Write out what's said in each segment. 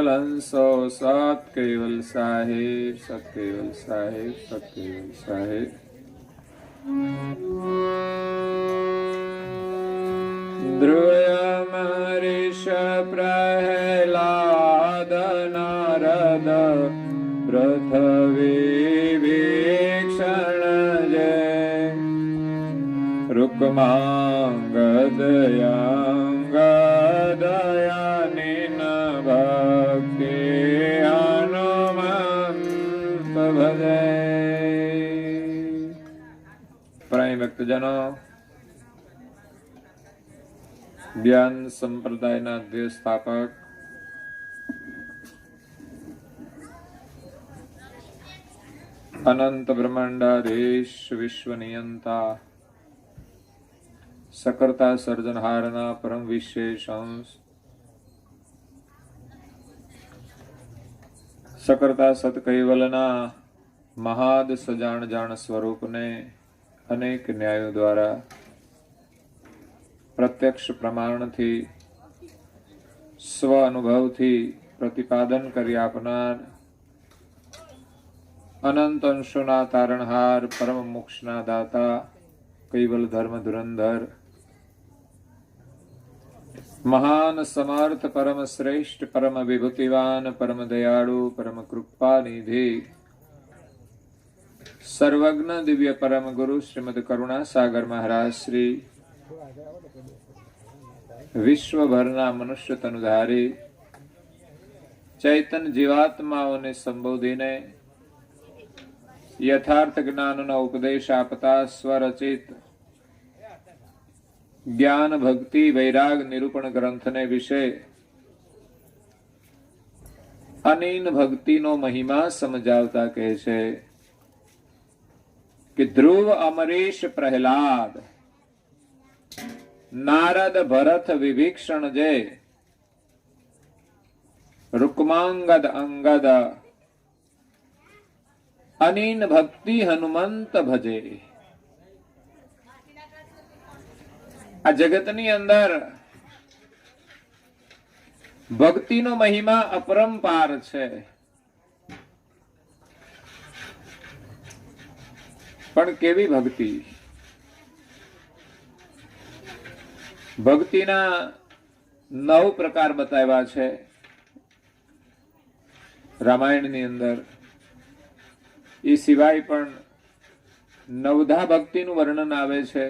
केवल हंसो सत केवल साहेब सत केवल साहेब सत केवल साहेब। ध्रुवमहर्षि प्रह्लाद नारद पृथ्वी वीक्षण जय रुक्मांगदयाङ्गदयानिन भक्ति हनुमंत भजे। પ્રાય ભક્તજનો, ધ્યાન સંપ્રદાયના અધ્યય સ્થાપક અનંત બ્રહ્માંડાધીશ વિશ્વ નિયંતા સકર્તા સર્જનહારના પરમ વિશેષ અંશ સકર્તા સત કૈવલના મહાદ સજાણ જાણ સ્વરૂપને અનેક ન્યાયો દ્વારા પ્રત્યક્ષ પ્રમાણથી સ્વ અનુભવથી પ્રતિપાદન કરી આપનાર અનંત અંશોના તારણહાર પરમ મોક્ષના દાતા કૈવલ ધર્મ ધુરંધર મહાન સમર્થ પરમ શ્રેષ્ઠ પરમ વિભૂતિવાન પરમ દયાળુ પરમ કૃપા નિધિ સર્વજ્ઞ દિવ્ય પરમ ગુરુ શ્રીમદ કરુણા સાગર મહારાજ શ્રી વિશ્વભરના મનુષ્ય તનુધારી ચૈતન જીવાત્માઓને સંબોધીને યથાર્થ જ્ઞાનનો ઉપદેશ આપતા સ્વરચિત જ્ઞાન ભક્તિ વૈરાગ નિરૂપણ ગ્રંથને વિશે અનીન ભક્તિનો મહિમા સમજાવતા કહે છે કે ધ્રુવ અમરીશ પ્રહલાદ નારદ ભરત વિભીક્ષણ જે રૂકમાંગદ અંગદ અનીન ભક્તિ હનુમંત ભજે। આ જગતની અંદર ભક્તિનો મહિમા અપરંપાર છે, પણ કેવી ભક્તિ? ભક્તિના 9 પ્રકાર બતાવ્યા છે રામાયણની અંદર। એ સિવાય પણ 9ધા ભક્તિનું વર્ણન આવે છે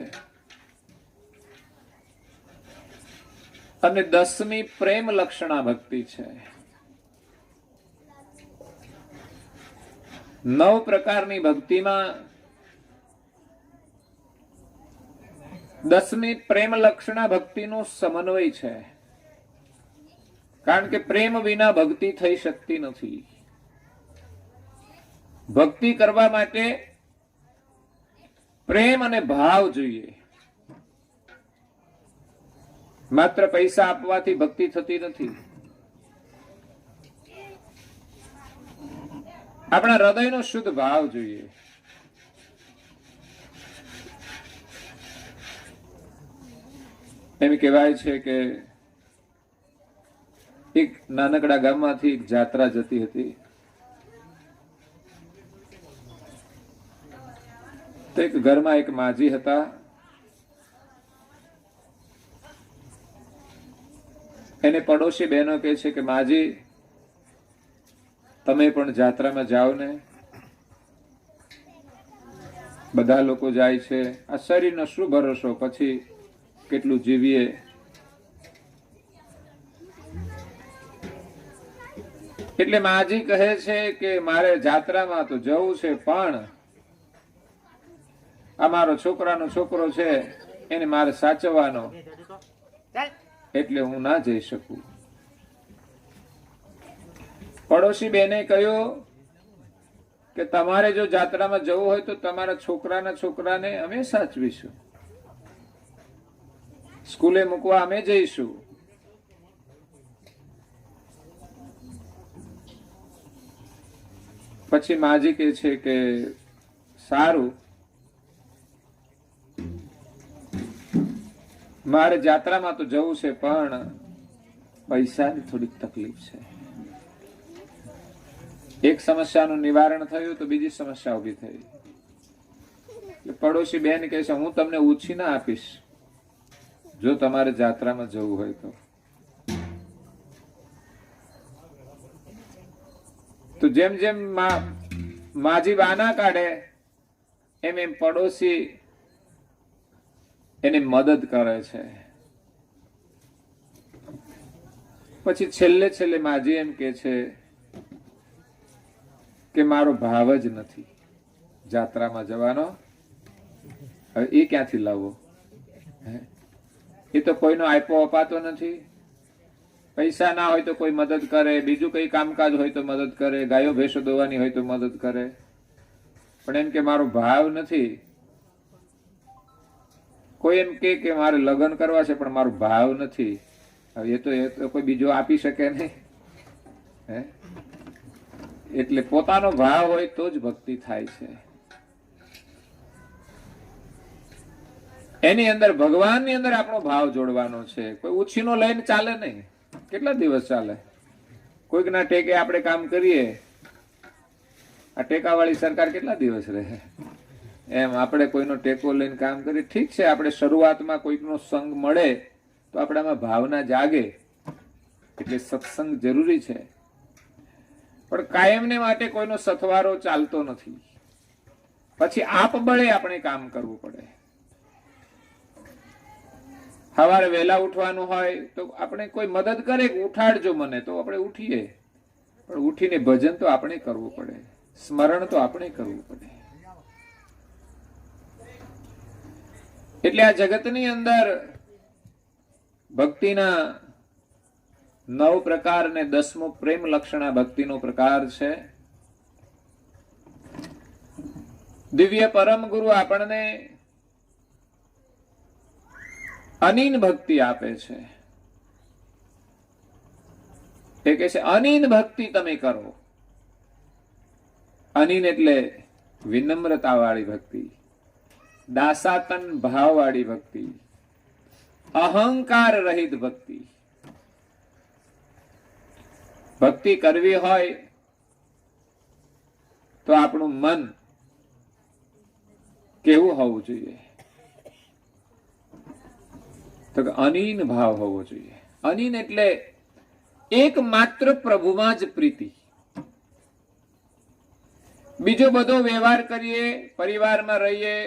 અને 10મી પ્રેમ લક્ષણા ભક્તિ છે। 9 પ્રકારની ભક્તિમાં 10મી પ્રેમ લક્ષણા ભક્તિનો સમન્વય છે, કારણ કે પ્રેમ વિના ભક્તિ થઈ શકતી નથી। ભક્તિ કરવા માટે પ્રેમ અને ભાવ જોઈએ। માત્ર પૈસા આપવાથી ભક્તિ થતી નથી। આપણા હૃદયનો શુદ્ધ ભાવ જોઈએ। એમ કહેવાય છે કે એક નાનકડા ગામમાંથી એક જાત્રા જતી હતી, તો એક ઘરમાં એક માજી હતા। એને પડોશી બહેનો કહે છે કે માજી, તમે પણ જાત્રામાં જાઓ ને, બધા લોકો જાય છે, આ શરીરનો શું ભરોસો, પછી કેટલું જીવીએ। એટલે માજી કહે છે કે મારે જાત્રામાં તો જવું છે, પણ અમારો છોકરાનો છોકરો છે એને મારે સાચવવાનો, એટલે હું ના જઈ શકું। પડોશી બેને કહ્યું કે તમારે જો જાત્રામાં જવું હોય તો તમારા છોકરાના છોકરાને અમે સાચવીશું, સ્કૂલે મૂકવા અમે જઈશું। પછી માજી કહે છે કે સારું, મારે જાત્રામાં તો જવું છે, પણ પૈસાની થોડીક તકલીફ છે। એક સમસ્યાનું નિવારણ થયું તો બીજી સમસ્યા ઉભી થઈ. પડોશી બેન કહે છે, હું તમને ઉછીના આપીશ જો તમારે જાત્રામાં જવું હોય તો જેમ જેમ માજી બાના કાઢે એમ એમ પડોશી એને મદદ કરે છે. પછી છેલ્લે છેલ્લે માજી એમ કે છે કે મારો ભાવ જ નથી જાત્રામાં જવાનો. હવે એ ક્યાંથી લાવવો? એ તો કોઈનો આપ્યો અપાતો નથી. પૈસા ના હોય તો કોઈ મદદ કરે, બીજું કઈ કામકાજ હોય તો મદદ કરે, ગાયો ભેંસો દોવાની હોય તો મદદ કરે, પણ એમ કે મારો ભાવ નથી. કોઈ એમ કે મારે લગ્ન કરવા છે પણ મારો ભાવ નથી. હવે એ તો કોઈ બીજો આપી શકે નહીં. એટલે પોતાનો ભાવ હોય તો જ ભક્તિ થાય છે. એની અંદર ભગવાનની અંદર આપણો ભાવ જોડવાનો છે. કોઈ ઉછીનો લઈને ચાલે નહીં. કેટલા દિવસ ચાલે? કોઈકના ટેકે આપણે કામ કરીએ, આ ટેકાવાળી સરકાર કેટલા દિવસ રહે? એમ આપણે કોઈનો ટેકો લઈને કામ કરીએ. ઠીક છે, આપણે શરૂઆતમાં કોઈકનો સંગ મળે તો આપણામાં ભાવના જાગે, એટલે સત્સંગ જરૂરી છે. પણ કાયમને માટે કોઈનો સથવારો ચાલતો નથી. પછી આપબળે આપણે કામ કરવું પડે. સવારે વહેલા ઉઠવાનું હોય તો આપણે કોઈ મદદ કરે કે ઉઠાડજો મને, તો આપણે ઉઠીએ. પણ ઉઠીને ભજન તો આપણે કરવું પડે, સ્મરણ તો આપણે કરવું પડે. એટલે આ જગતની અંદર ભક્તિના 9 પ્રકાર ને 10મો પ્રેમ લક્ષણા ભક્તિનો પ્રકાર છે. દિવ્ય પરમ ગુરુ આપણને અનીન ભક્તિ આપે છે. એ કહે છે અનીન ભક્તિ તમે કરો. અનીન એટલે વિનમ્રતા વાળી ભક્તિ, દાસાતન ભાવ વાળી ભક્તિ, અહંકાર રહિત ભક્તિ. ભક્તિ કરવી હોય તો આપણું મન કેવું હોવું જોઈએ? તો અનીન ભાવ હોવો જોઈએ. અનીન એટલે એકમાત્ર પ્રભુમાં જ પ્રીતિ. બીજો બધો વ્યવહાર કરીએ, પરિવારમાં રહીએ,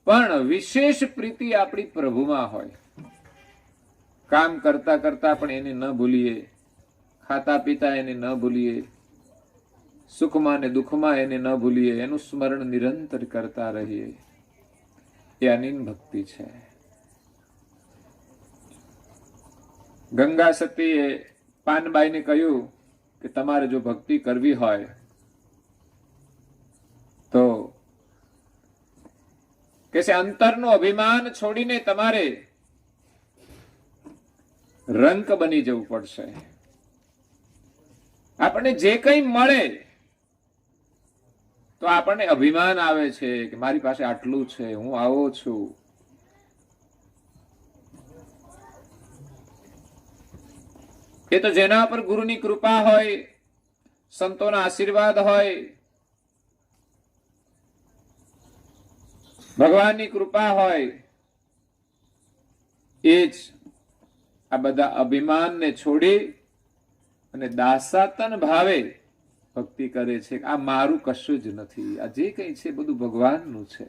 પણ વિશેષ પ્રીતિ આપણી પ્રભુમાં હોય. કામ કરતા કરતા પણ એને ન ભૂલીએ, ખાતા પીતા એને ન ભૂલીએ, સુખમાં ને દુઃખમાં એને ન ભૂલીએ, એનું સ્મરણ નિરંતર કરતા રહીએ. એ અનીન ભક્તિ છે. ગંગા સતીએ પાનબાઈને કહ્યું કે તમારે જો ભક્તિ કરવી હોય તો કે છે અંતરનું અભિમાન છોડીને તમારે રંક બની જવું પડશે. આપણને જે કંઈ મળે તો આપણને અભિમાન આવે છે કે મારી પાસે આટલું છે, હું આવો છું. એ તો જેના પર ગુરુની કૃપા હોય, સંતોના આશીર્વાદ હોય, ભગવાનની કૃપા હોય, એ જ આ બધા અભિમાનને છોડી અને દાસાતન ભાવે ભક્તિ કરે છે. આ મારું કશું જ નથી, આ જે કંઈ છે બધું ભગવાનનું છે.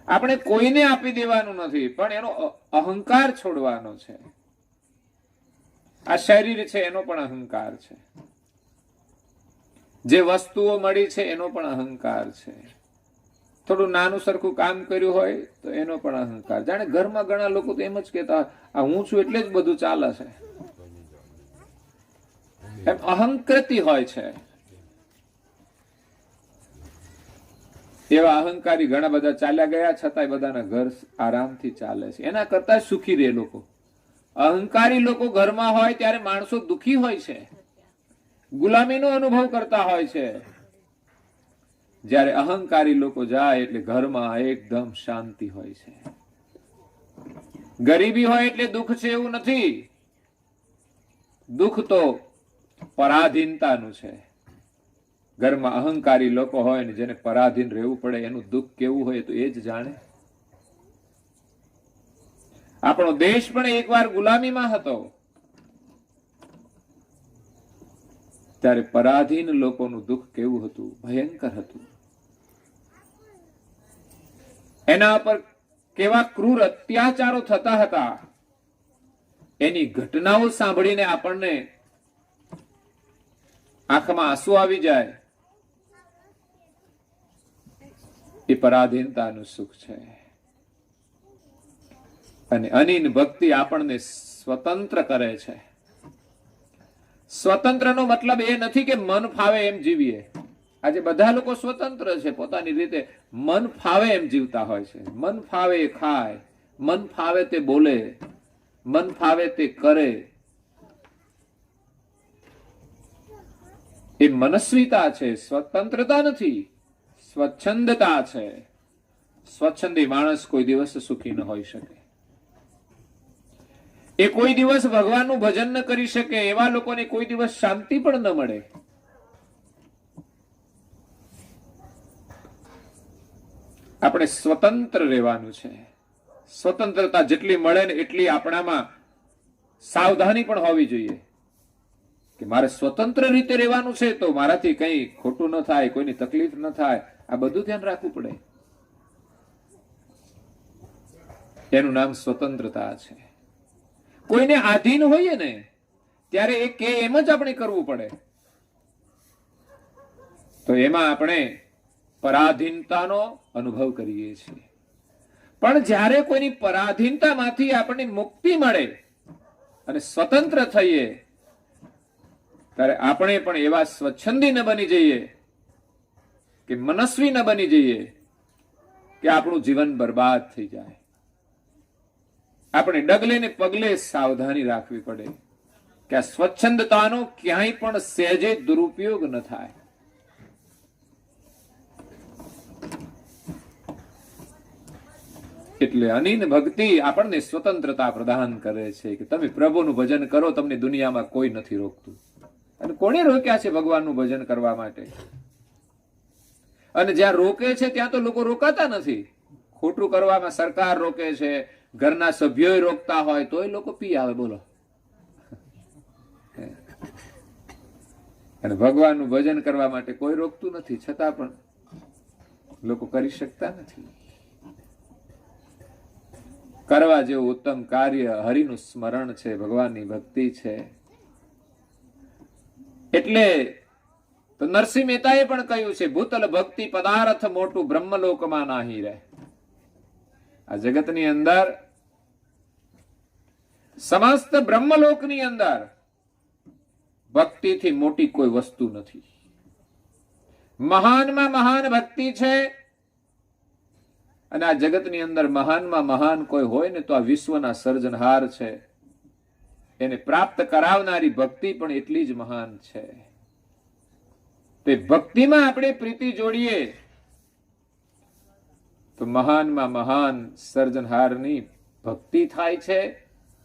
આપણે કોઈને આપી દેવાનું નથી, પણ એનો અહંકાર છોડવાનો છે. આ શરીર છે એનો પણ અહંકાર છે, જે વસ્તુઓ મળી છે એનો પણ અહંકાર છે, થોડું નાનું સરખું કામ કર્યું હોય તો એનો પણ અહંકાર. જાણે ઘરમાં ઘણા લોકો તો એમ જ કહેતા આ હું છું એટલે જ બધું ચાલે છે, એમ અહંકૃતિ હોય છે. એવા અહંકારી ઘણા બધા ચાલ્યા ગયા, છતાંય બધાના ઘર આરામથી ચાલે છે. એના કરતા સુખી રહે લોકો. અહંકારી લોકો ઘરમાં હોય ત્યારે માણસો દુખી હોય છે, ગુલામીનો અનુભવ કરતા હોય છે. જ્યારે અહંકારી લોકો જાય એટલે ઘરમાં એકદમ શાંતિ હોય છે. ગરીબી હોય એટલે દુઃખ છે એવું નથી. દુઃખ તો પરાધીનતાનું છે. ઘરમાં અહંકારી લોકો હોય ને જેને પરાધીન રહેવું પડે એનું દુઃખ કેવું હોય તો એ જ જાણે. આપણો દેશ પણ એકવાર ગુલામીમાં હતો, ત્યારે પરાધીન લોકોનું દુઃખ કેવું હતું, ભયંકર હતું. એના પર કેવા ક્રૂર અત્યાચારો થતા હતા, એની ઘટનાઓ સાંભળીને આપણને આંખમાં આંસુ આવી જાય. એ પરાધીનતાનું સુખ છે. અને અનિન ભક્તિ આપણને સ્વતંત્ર કરે છે. સ્વતંત્રનો મતલબ એ નથી કે મન ફાવે એમ જીવીએ. આજે બધા લોકો સ્વતંત્ર છે, પોતાની રીતે મન ફાવે એમ જીવતા હોય છે. મન ફાવે એ ખાય, મન ફાવે તે બોલે, મન ફાવે તે કરે. એ મનસ્વીતા છે, સ્વતંત્રતા નથી, સ્વચ્છંદતા છે. સ્વચ્છંદી માણસ કોઈ દિવસ સુખી ન હોઈ શકે. એ કોઈ દિવસ ભગવાનનું ભજન ન કરી શકે. એવા લોકોને કોઈ દિવસ શાંતિ પણ ન મળે. આપણે સ્વતંત્ર રહેવાનું છે. સ્વતંત્રતા જેટલી મળે ને એટલી આપણામાં સાવધાની પણ હોવી જોઈએ કે મારે સ્વતંત્ર રીતે રહેવાનું છે તો મારાથી કંઈ ખોટું ન થાય, કોઈની તકલીફ ન થાય. આ બધું ધ્યાન રાખવું પડે. એનું નામ સ્વતંત્રતા છે. કોઈને આધીન હોઈએ ને ત્યારે એ કે એમ જ આપણે કરવું પડે. તો એમાં આપણે પરાધીનતાનો અનુભવ કરીએ છીએ. પણ જ્યારે કોઈની પરાધીનતામાંથી આપણને મુક્તિ મળે અને સ્વતંત્ર થઈએ ત્યારે આપણે પણ એવા સ્વચ્છંદી ન બની જઈએ કે મનસ્વી ન બની જઈએ કે આપણું જીવન બરબાદ થઈ જાય. આપણે ડગલે ને પગલે સાવધાની રાખવી પડે કે આ સ્વચ્છંદતાનો ક્યાંય પણ સહેજે દુરુપયોગ ન થાય. એટલે અનિન ભક્તિ આપણને સ્વતંત્રતા પ્રદાન કરે છે કે તમે પ્રભુનું ભજન કરો, તમને દુનિયામાં કોઈ નથી રોકતું. અને કોણે રોક્યા છે ભગવાનનું ભજન કરવા માટે? અને જ્યાં રોકે છે ત્યાં તો લોકો રોકાતા નથી. ખોટું કરવામાં સરકાર રોકે છે, ઘરના સભ્યો રોકતા હોય તોય લોકો પી આવે. બોલો. અને ભગવાનનું ભજન કરવા માટે કોઈ રોકતું નથી, છતાં પણ લોકો કરી શકતા નથી. કરવા જેવું ઉત્તમ કાર્ય હરિનું સ્મરણ છે, ભગવાનની ભક્તિ છે. એટલે તો નરસિંહ મહેતાએ પણ કહ્યું છે, ભૂતલ ભક્તિ પદાર્થ મોટું બ્રહ્મલોકમાં નાહી રહે. આ જગતની અંદર, સમસ્ત બ્રહ્મલોકની અંદર ભક્તિથી મોટી કોઈ વસ્તુ નથી. મહાનમાં મહાન ભક્તિ છે. અને આ જગતની અંદર મહાનમાં મહાન કોઈ હોય ને તો આ વિશ્વના સર્જનહાર છે. એને પ્રાપ્ત કરાવનારી ભક્તિ પણ એટલી જ મહાન છે. તે ભક્તિમાં આપણે પ્રીતિ જોડીએ તો મહાનમાં મહાન સર્જનહારની ભક્તિ થાય છે,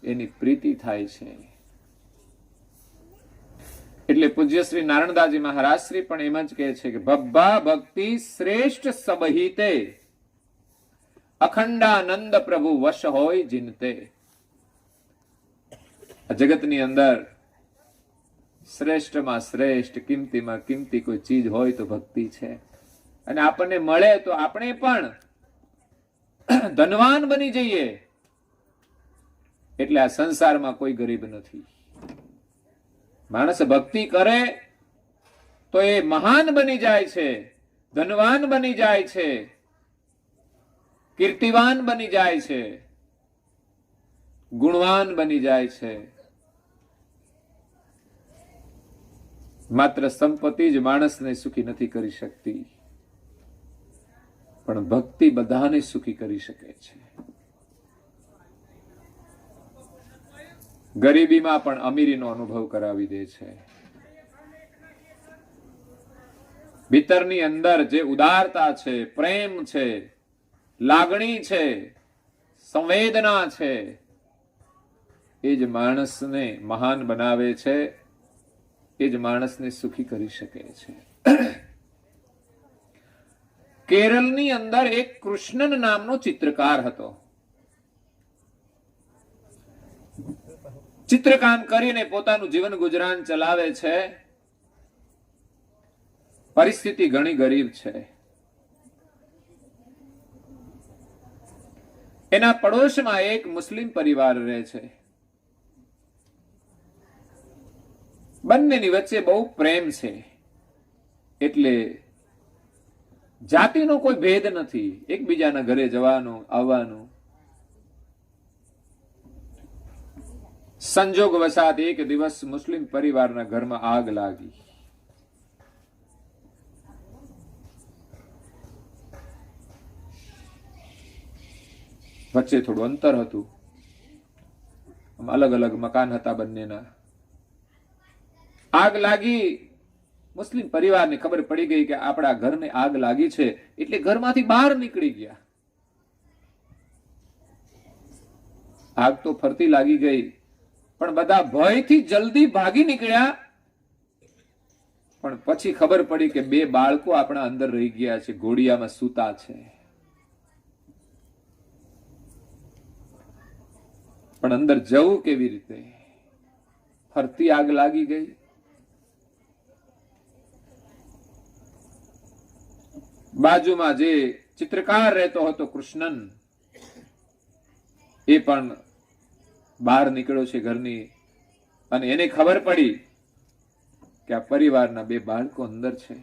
એની પ્રીતિ થાય છે. એટલે પૂજ્ય શ્રી નારણદાસજી મહારાજ શ્રી પણ એમ જ કહે છે કે ભબ્બા ભક્તિ શ્રેષ્ઠ સબહિતે, અખંડાનંદ પ્રભુ વશ હોય જીનતે. જગતની અંદર શ્રેષ્ઠમાં શ્રેષ્ઠ, કિંમતીમાં કિંમતી કોઈ ચીજ હોય તો ભક્તિ છે. અને આપણને મળે તો આપણે પણ ધનવાન બની જઈએ. એટલે આ સંસારમાં કોઈ ગરીબ નથી. માણસ ભક્તિ કરે તો એ મહાન બની જાય છે, ધનવાન બની જાય છે, કીર્તિવાન બની જાય છે, ગુણવાન બની જાય છે. માત્ર સંપત્તિ જ માણસને સુખી નથી કરી શકતી, પણ ભક્તિ બધાને સુખી કરી શકે છે. ગરીબીમાં પણ અમીરીનો અનુભવ કરાવી દે છે. ભીતરની અંદર જે ઉદારતા છે, પ્રેમ છે, લાગણી છે, સંવેદના છે, એ જ માણસને મહાન બનાવે છે એ જ માણસને સુખી કરી શકે છે. કેરળની અંદર એક કૃષ્ણન નામનો ચિત્રકાર હતો. ચિત્રકામ કરીને પોતાનું જીવન ગુજરાન ચલાવે છે. પરિસ્થિતિ ઘણી ગરીબ છે. એના પડોશમાં એક મુસ્લિમ પરિવાર રહે છે. બંનેની વચ્ચે બહુ પ્રેમ છે. એટલે જાતિનો કોઈ ભેદ નથી. એકબીજાના ઘરે જવાનું આવવાનું. સંજોગ વસાત એક દિવસ મુસ્લિમ પરિવારના ઘરમાં આગ લાગી. વચ્ચે થોડું અંતર હતું. અલગ અલગ મકાન હતા બંનેના. આગ લાગી. મુસ્લિમ પરિવારને ખબર પડી ગઈ કે આપણા ઘરને આગ લાગી છે, એટલે ઘરમાંથી બહાર નીકળી ગયા. આગ તો ફરતી લાગી ગઈ, પણ બધા ભયથી જલ્દી ભાગી નીકળ્યા. પણ પછી ખબર પડી કે બે બાળકો આપણા અંદર રહી ગયા છે, ઘોડિયામાં સૂતા છે. પણ અંદર જવું કેવી રીતે? ફરતી આગ લાગી ગઈ. બાજુમાં જે ચિત્રકાર રહેતો હતો કૃષ્ણન, એ પણ બહાર નીકળ્યો છે ઘરની, અને એને ખબર પડી કે આ પરિવારના બે બાળકો અંદર છે.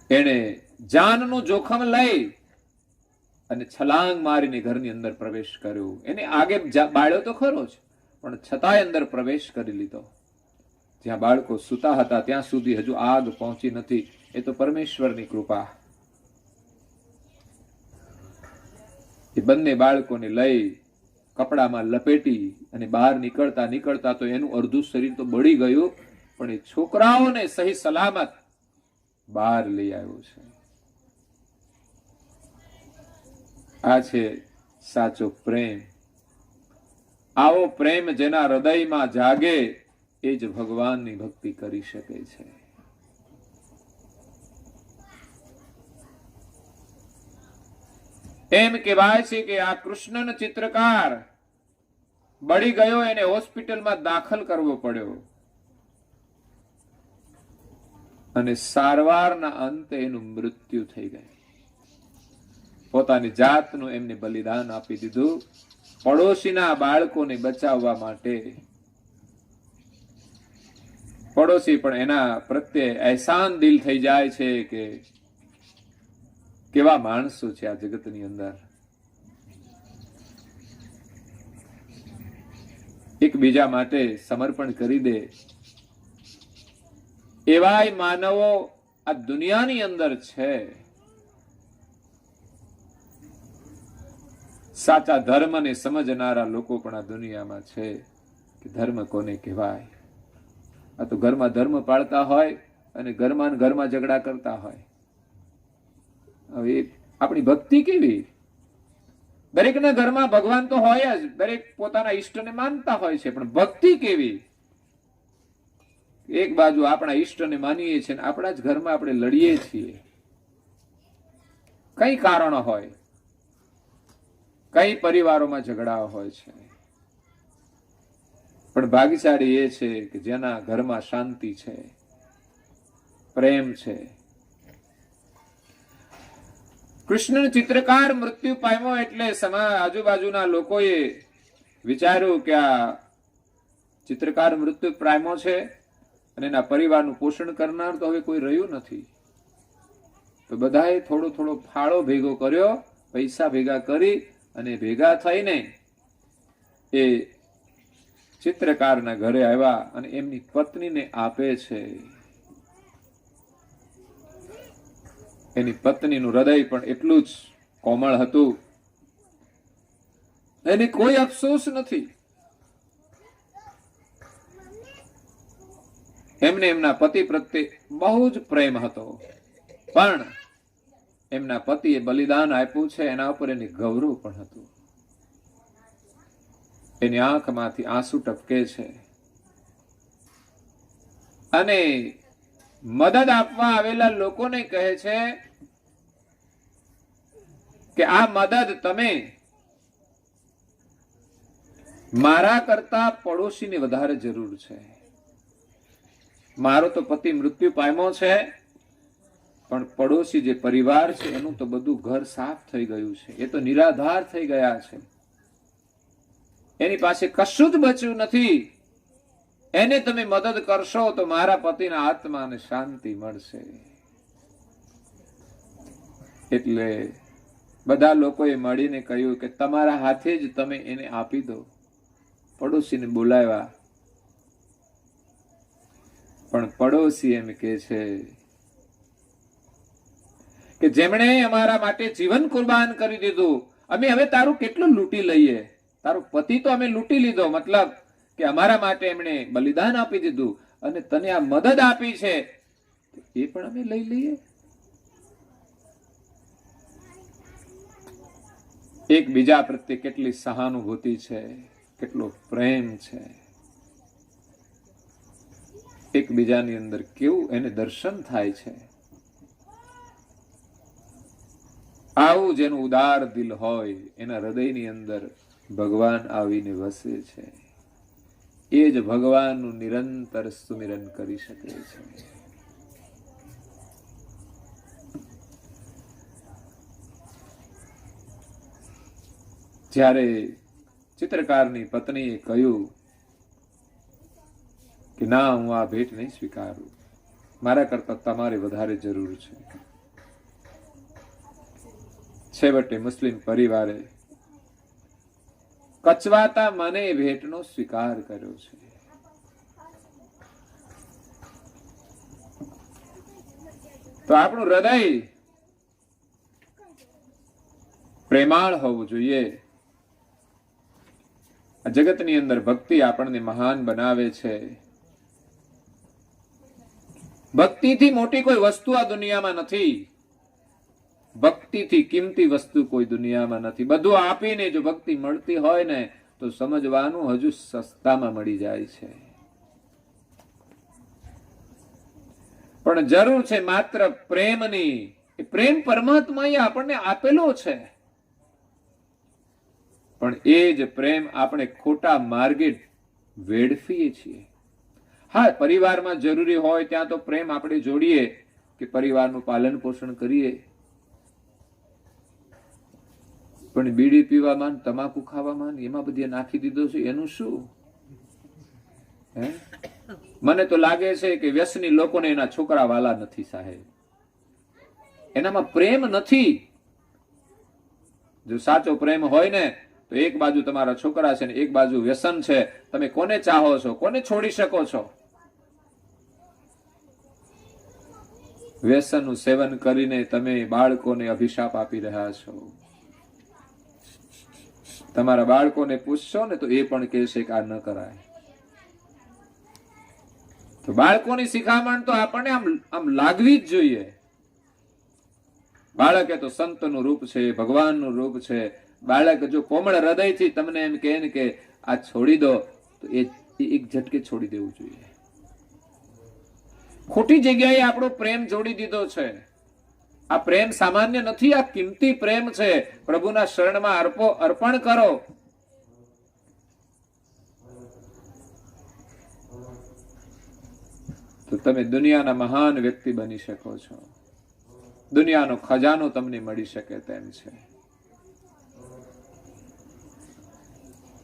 એને જાનનું જોખમ લઈ અને છલાંગ મારીને ઘરની અંદર પ્રવેશ કર્યો. એને આગે બાળ્યો તો ખરો જ, પણ છતાંય અંદર પ્રવેશ કરી લીધો. જ્યાં બાળકો સૂતા હતા ત્યાં સુધી હજુ આગ પહોંચી નથી. એ તો પરમેશ્વરની કૃપા. એ બંને બાળકોને લઈ કપડામાં લપેટી અને બહાર નીકળતા નીકળતા તો એનું અડધું શરીર તો બળી ગયું, પણ એ છોકરાઓને સહી સલામત બહાર લઈ આવ્યો છે. આ છે સાચો પ્રેમ. આવો પ્રેમ જેના હૃદયમાં જાગે એ જ ભગવાનની ભક્તિ કરી શકે છે. એમ કહેવાય છે કે આ કૃષ્ણનો ચિત્રકાર બળી ગયો, એને હોસ્પિટલમાં દાખલ કરવો પડ્યો, અને સારવારના અંતે એનું મૃત્યુ થઈ ગયું. પોતાની જાતનું એમને બલિદાન આપી દીધું પડોશીના બાળકોને બચાવવા માટે. પડોશી પણ એના પ્રત્યે એહસાન દિલ થઈ જાય છે કે કેવા માણસો છે આ જગતની અંદર. એકબીજા માટે સમર્પણ કરી દે એવાય માનવો આ દુનિયાની અંદર છે. સાચા ધર્મને સમજનારા લોકો પણ આ દુનિયામાં છે. કે ધર્મ કોને કહેવાય? આ તો ઘરમાં ધર્મ પાળતા હોય અને ઘરમાં ઝઘડા કરતા હોય. હવે આપણી ભક્તિ કેવી? દરેકના ઘરમાં ભગવાન તો હોય જ, દરેક પોતાના ઈષ્ટને માનતા હોય છે, પણ ભક્તિ કેવી? એક બાજુ આપણા ઈષ્ટને માનીએ છીએ, આપણા જ ઘરમાં આપણે લડીએ છીએ. કઈ કારણ હોય, કઈ પરિવારોમાં ઝઘડા હોય છે, પણ ભાગ્યશાળી એ છે કે જેના ઘરમાં શાંતિ છે, પ્રેમ છે. કૃષ્ણ ચિત્રકાર મૃત્યુ પામ્યો એટલે આજુબાજુના લોકોએ વિચાર્યું કે આ ચિત્રકાર મૃત્યુ પામ્યો છે અને એના પરિવારનું પોષણ કરનાર તો હવે કોઈ રહ્યું નથી. તો બધાએ થોડો થોડો ફાળો ભેગો કર્યો, પૈસા ભેગા કરી અને ભેગા થઈને એ ચિત્રકારના ઘરે આવ્યા અને એમની પત્નીને આપે છે. એની પત્નીનું હૃદય પણ એટલું જ કોમળ હતું. એને કોઈ અફસોસ નથી. એમને એમના પતિ પ્રત્યે બહુ જ પ્રેમ હતો, પણ એમના પતિએ બલિદાન આપ્યું છે એના ઉપર એને ગૌરવ પણ હતું. એની આંખમાંથી આંસુ ટપકે છે. અને મદદ આપવા આવેલા લોકોને કહે છે કે આ મદદ તમે મારા કરતા પડોશીની વધારે જરૂર છે. મારો તો પતિ મૃત્યુ પામ્યો છે, પણ પડોશી જે પરિવાર છે એનું તો બધું ઘર સાફ થઈ ગયું છે. એ તો નિરાધાર થઈ ગયા છે, એની પાસે કશું જ બચ્યું નથી. એને તમે મદદ કરશો તો મારા પતિના આત્માને શાંતિ મળશે. એટલે બધા લોકોએ મળીને કહ્યું કે તમારા હાથે જ તમે એને આપી દો. પડોશીને બોલાવ્યા, પણ પડોશી એમ કે છે કે જેમણે અમારા માટે જીવન કુરબાન કરી દીધું, અમે હવે તારું કેટલું લૂંટી લઈએ? તારો પતિ તો અમે લૂંટી લીધો, મતલબ કે અમારા માટે એમણે બલિદાન આપી દીધું, અને તને આ મદદ આપી છે એ પણ અમે લઈ લઈએ? એકબીજા પ્રત્યે કેટલી સહાનુભૂતિ છે, કેટલો પ્રેમ છે, એકબીજાની અંદર કેવું એને દર્શન થાય છે. આવું જેનું ઉદાર દિલ હોય એના હૃદયની અંદર ભગવાન આવીને વસે છે. એ જ ભગવાનનું નિરંતર સુમિરન કરી શકે છે. જ્યારે ચિત્રકારની પત્નીએ કહ્યું કે ના, હું આ ભેટ નહીં સ્વીકારું, મારા કરતા તમારે વધારે જરૂર છે. છેવટે મુસ્લિમ પરિવારે કચવાતા મને ભેટનો સ્વીકાર કર્યો છે. તો આપણું હૃદય પ્રેમાળ હોવું જોઈએ. આ જગતની અંદર ભક્તિ આપણને મહાન બનાવે છે. ભક્તિથી મોટી કોઈ વસ્તુ આ દુનિયામાં નથી. ભક્તિથી કિંમતી વસ્તુ કોઈ દુનિયામાં નથી. બધું આપીને જો ભક્તિ મળતી હોય ને તો સમજવાનું હજુ સસ્તામાં મળી જાય છે. પણ જરૂર છે માત્ર પ્રેમની. એ પ્રેમ પરમાત્માએ આપણને આપેલો છે, પણ એ જ પ્રેમ આપણે ખોટા માર્ગે વેડફીએ છીએ. હા, પરિવારમાં જરૂરી હોય ત્યાં તો પ્રેમ આપણે જોડીએ કે પરિવારનું પાલન પોષણ કરીએ, પણ બીડી પીવામાં, તમાકુ ખાવામાં એમાં બધી નાખી દીધો છે, એનું શું? હે, મને તો લાગે છે કે વ્યસની લોકોને એના છોકરા વાલા નથી સાહેબ. એનામાં પ્રેમ નથી. જો સાચો પ્રેમ હોય ને તો એક બાજુ તમારા છોકરા છે ને એક બાજુ વ્યસન છે. તમે કોને ચાહો છો? કોને છોડી શકો છો? વ્યસનનું સેવન કરીને તમે બાળકોને અભિશાપ આપી રહ્યા છો. તમારા બાળકોને પૂછશો ને તો એ પણ કહેશે કે આ ન કરાય. તો બાળકોની શિખામણ તો આપણને આમ લાગવી જ જોઈએ. બાળક એ તો સંતનું રૂપ છે, ભગવાનનું રૂપ છે. બાળક જો કોમળ હૃદયથી તમને એમ કહે ને કે આ છોડી દો, તો એ એક ઝટકે છોડી દેવું જોઈએ. ખોટી જગ્યાએ આપણો પ્રેમ જોડી દીધો છે. આ પ્રેમ સામાન્ય નથી, આ કિંમતી પ્રેમ છે. પ્રભુના શરણમાં અર્પણ કરો. તો તમે દુનિયાના મહાન વ્યક્તિ બની શકો છો. દુનિયાનો ખજાનો તમને મળી શકે તેમ છે.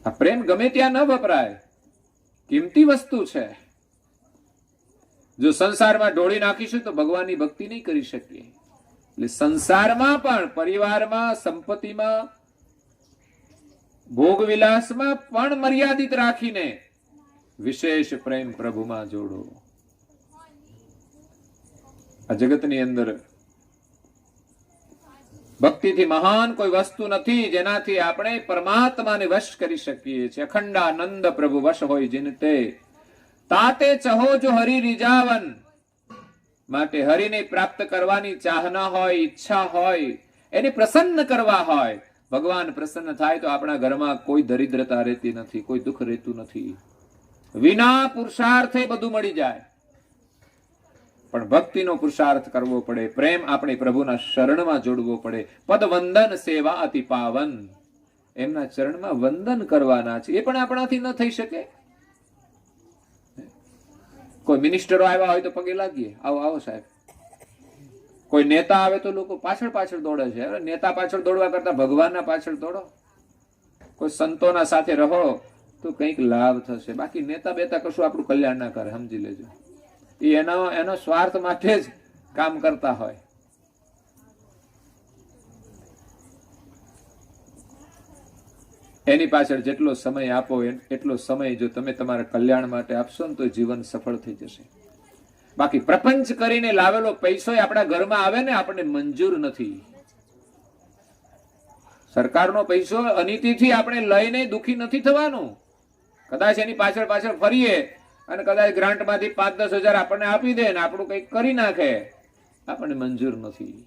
આ પ્રેમ ગમે ત્યાં ન વપરાય, કિંમતી વસ્તુ છે. જો સંસારમાં ઢોળી નાખીશું તો ભગવાનની ભક્તિ નહીં કરી શકીએ. એટલે સંસારમાં પણ, પરિવારમાં, સંપત્તિમાં, ભોગવિલાસમાં પણ મર્યાદિત રાખીને વિશેષ પ્રેમ પ્રભુમાં જોડો. આ જગતની અંદર ભક્તિથી મહાન કોઈ વસ્તુ નથી જેનાથી આપણે પરમાત્માને વશ કરી શકીએ છીએ. અખંડાનંદ પ્રભુ વશ હોય જીન તે, તાતે ચહો જો હરિ રીજાવન. માટે હરિને પ્રાપ્ત કરવાની ચાહના હોય, ઈચ્છા હોય, એને પ્રસન્ન કરવા હોય. ભગવાન પ્રસન્ન થાય તો આપણા ઘરમાં કોઈ દરિદ્રતા રહેતી નથી, કોઈ દુઃખ રહેતું નથી. વિના પુરુષાર્થે બધું મળી જાય. પણ ભક્તિનો પુરુષાર્થ કરવો પડે, પ્રેમ આપણે પ્રભુના શરણમાં જોડવો પડે. પદ વંદન સેવા અતિ પાવન, એમના ચરણમાં વંદન કરવાના છે. એ પણ આપણાથી ન થઈ શકે. કોઈ મિનિસ્ટરો આવ્યા હોય તો પગે લાગીએ, આવો આવો સાહેબ. કોઈ નેતા આવે તો લોકો પાછળ પાછળ દોડે છે. અરે નેતા પાછળ દોડવા કરતા ભગવાનના પાછળ દોડો. કોઈ સંતોના સાથે રહો તો કંઈક લાભ થશે. બાકી નેતા બેતા કશું આપણું કલ્યાણ ના કરે, સમજી લેજો. એ એનો સ્વાર્થ માટે જ કામ કરતા હોય. એની પાછળ જેટલો સમય આપો એટલો સમય જો તમે તમારા કલ્યાણ માટે આપશો ને તો જીવન સફળ થઈ જશે. બાકી પ્રપંચ કરીને લાવેલો પૈસો આપણા ઘરમાં આવે ને આપણને મંજૂર નથી. સરકારનો પૈસો અનીતિથી આપણે લઈને દુખી નથી થવાનું. કદાચ એની પાછળ પાછળ ફરીએ અને કદાચ ગ્રાન્ટમાંથી 5-10 હજાર આપણને આપી દે ને આપણું કંઈક કરી નાખે, આપણને મંજૂર નથી.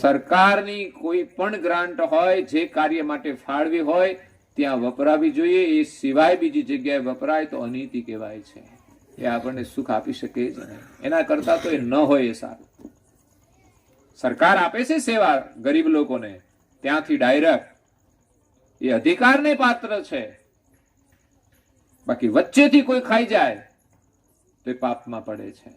સરકારની કોઈ પણ ગ્રાન્ટ હોય જે કાર્ય માટે ફાળવી હોય ત્યાં વપરાવી જોઈએ. એ સિવાય બીજી જગ્યાએ વપરાય તો અનીતિ કહેવાય છે. એ આપણને સુખ આપી શકે જ નહીં. એના કરતા તો એ ન હોય એ સારું. સરકાર આપે છે સેવા ગરીબ લોકોને, ત્યાંથી ડાયરેક્ટ એ અધિકારને પાત્ર છે. બાકી વચ્ચેથી કોઈ ખાઈ જાય તો એ પાપમાં પડે છે.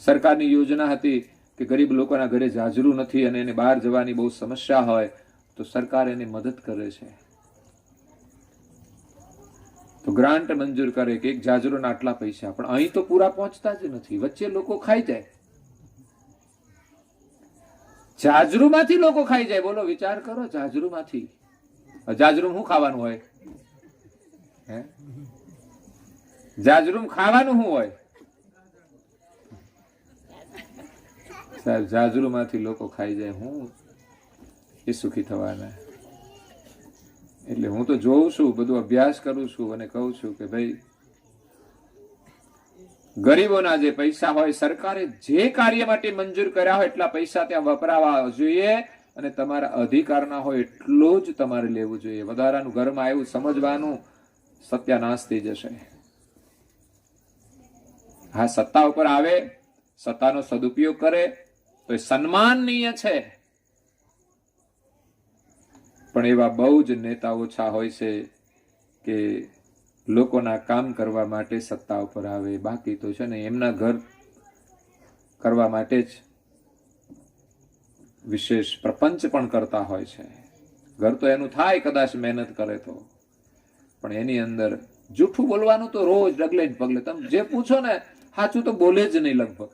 સરકારની યોજના હતી કે ગરીબ લોકોના ઘરે જાજરૂ નથી અને એને બહાર જવાની બહુ સમસ્યા હોય તો સરકાર એને મદદ કરે છે. તો ગ્રાન્ટ મંજૂર કરે કે એક જાજરૂના આટલા પૈસા, પણ અહીં તો પૂરા પહોંચતા જ નથી. વચ્ચે લોકો ખાઈ જાય. જાજરૂમાંથી લોકો ખાઈ જાય. બોલો, વિચાર કરો. જાજરૂમાંથી, જાજરૂ શું ખાવાનું હોય? હે, જાજરૂ ખાવાનું શું હોય સાહેબ? જાજરૂમાંથી લોકો ખાઈ જાય. હું એ સુખી થવાના. એટલે હું તો જોઉં છું, બધું અભ્યાસ કરું છું અને કહું છું કે ભાઈ ગરીબોના જે પૈસા હોય સરકારે જે કાર્ય માટે મંજૂર કર્યા હોય એટલા પૈસા ત્યાં વપરાવા જોઈએ અને તમારા અધિકારના હોય એટલું જ તમારે લેવું જોઈએ. વધારાનું ઘરમાં આવ્યું સમજવાનું, સત્યાનાશ થઈ જશે. હા, સત્તા ઉપર આવે, સત્તાનો સદુપયોગ કરે તો એ સન્માનનીય છે. પણ એવા બહુ જ નેતા ઓછા હોય છે કે લોકોના કામ કરવા માટે સત્તા ઉપર આવે. બાકી તો છે ને એમના ઘર કરવા માટે જ વિશેષ પ્રપંચ પણ કરતા હોય છે. ઘર તો એનું થાય કદાચ મહેનત કરે તો, પણ એની અંદર જૂઠું બોલવાનું તો રોજ ડગલે ને પગલે. તમે જે પૂછો ને સાચું તો બોલે જ નહીં. લગભગ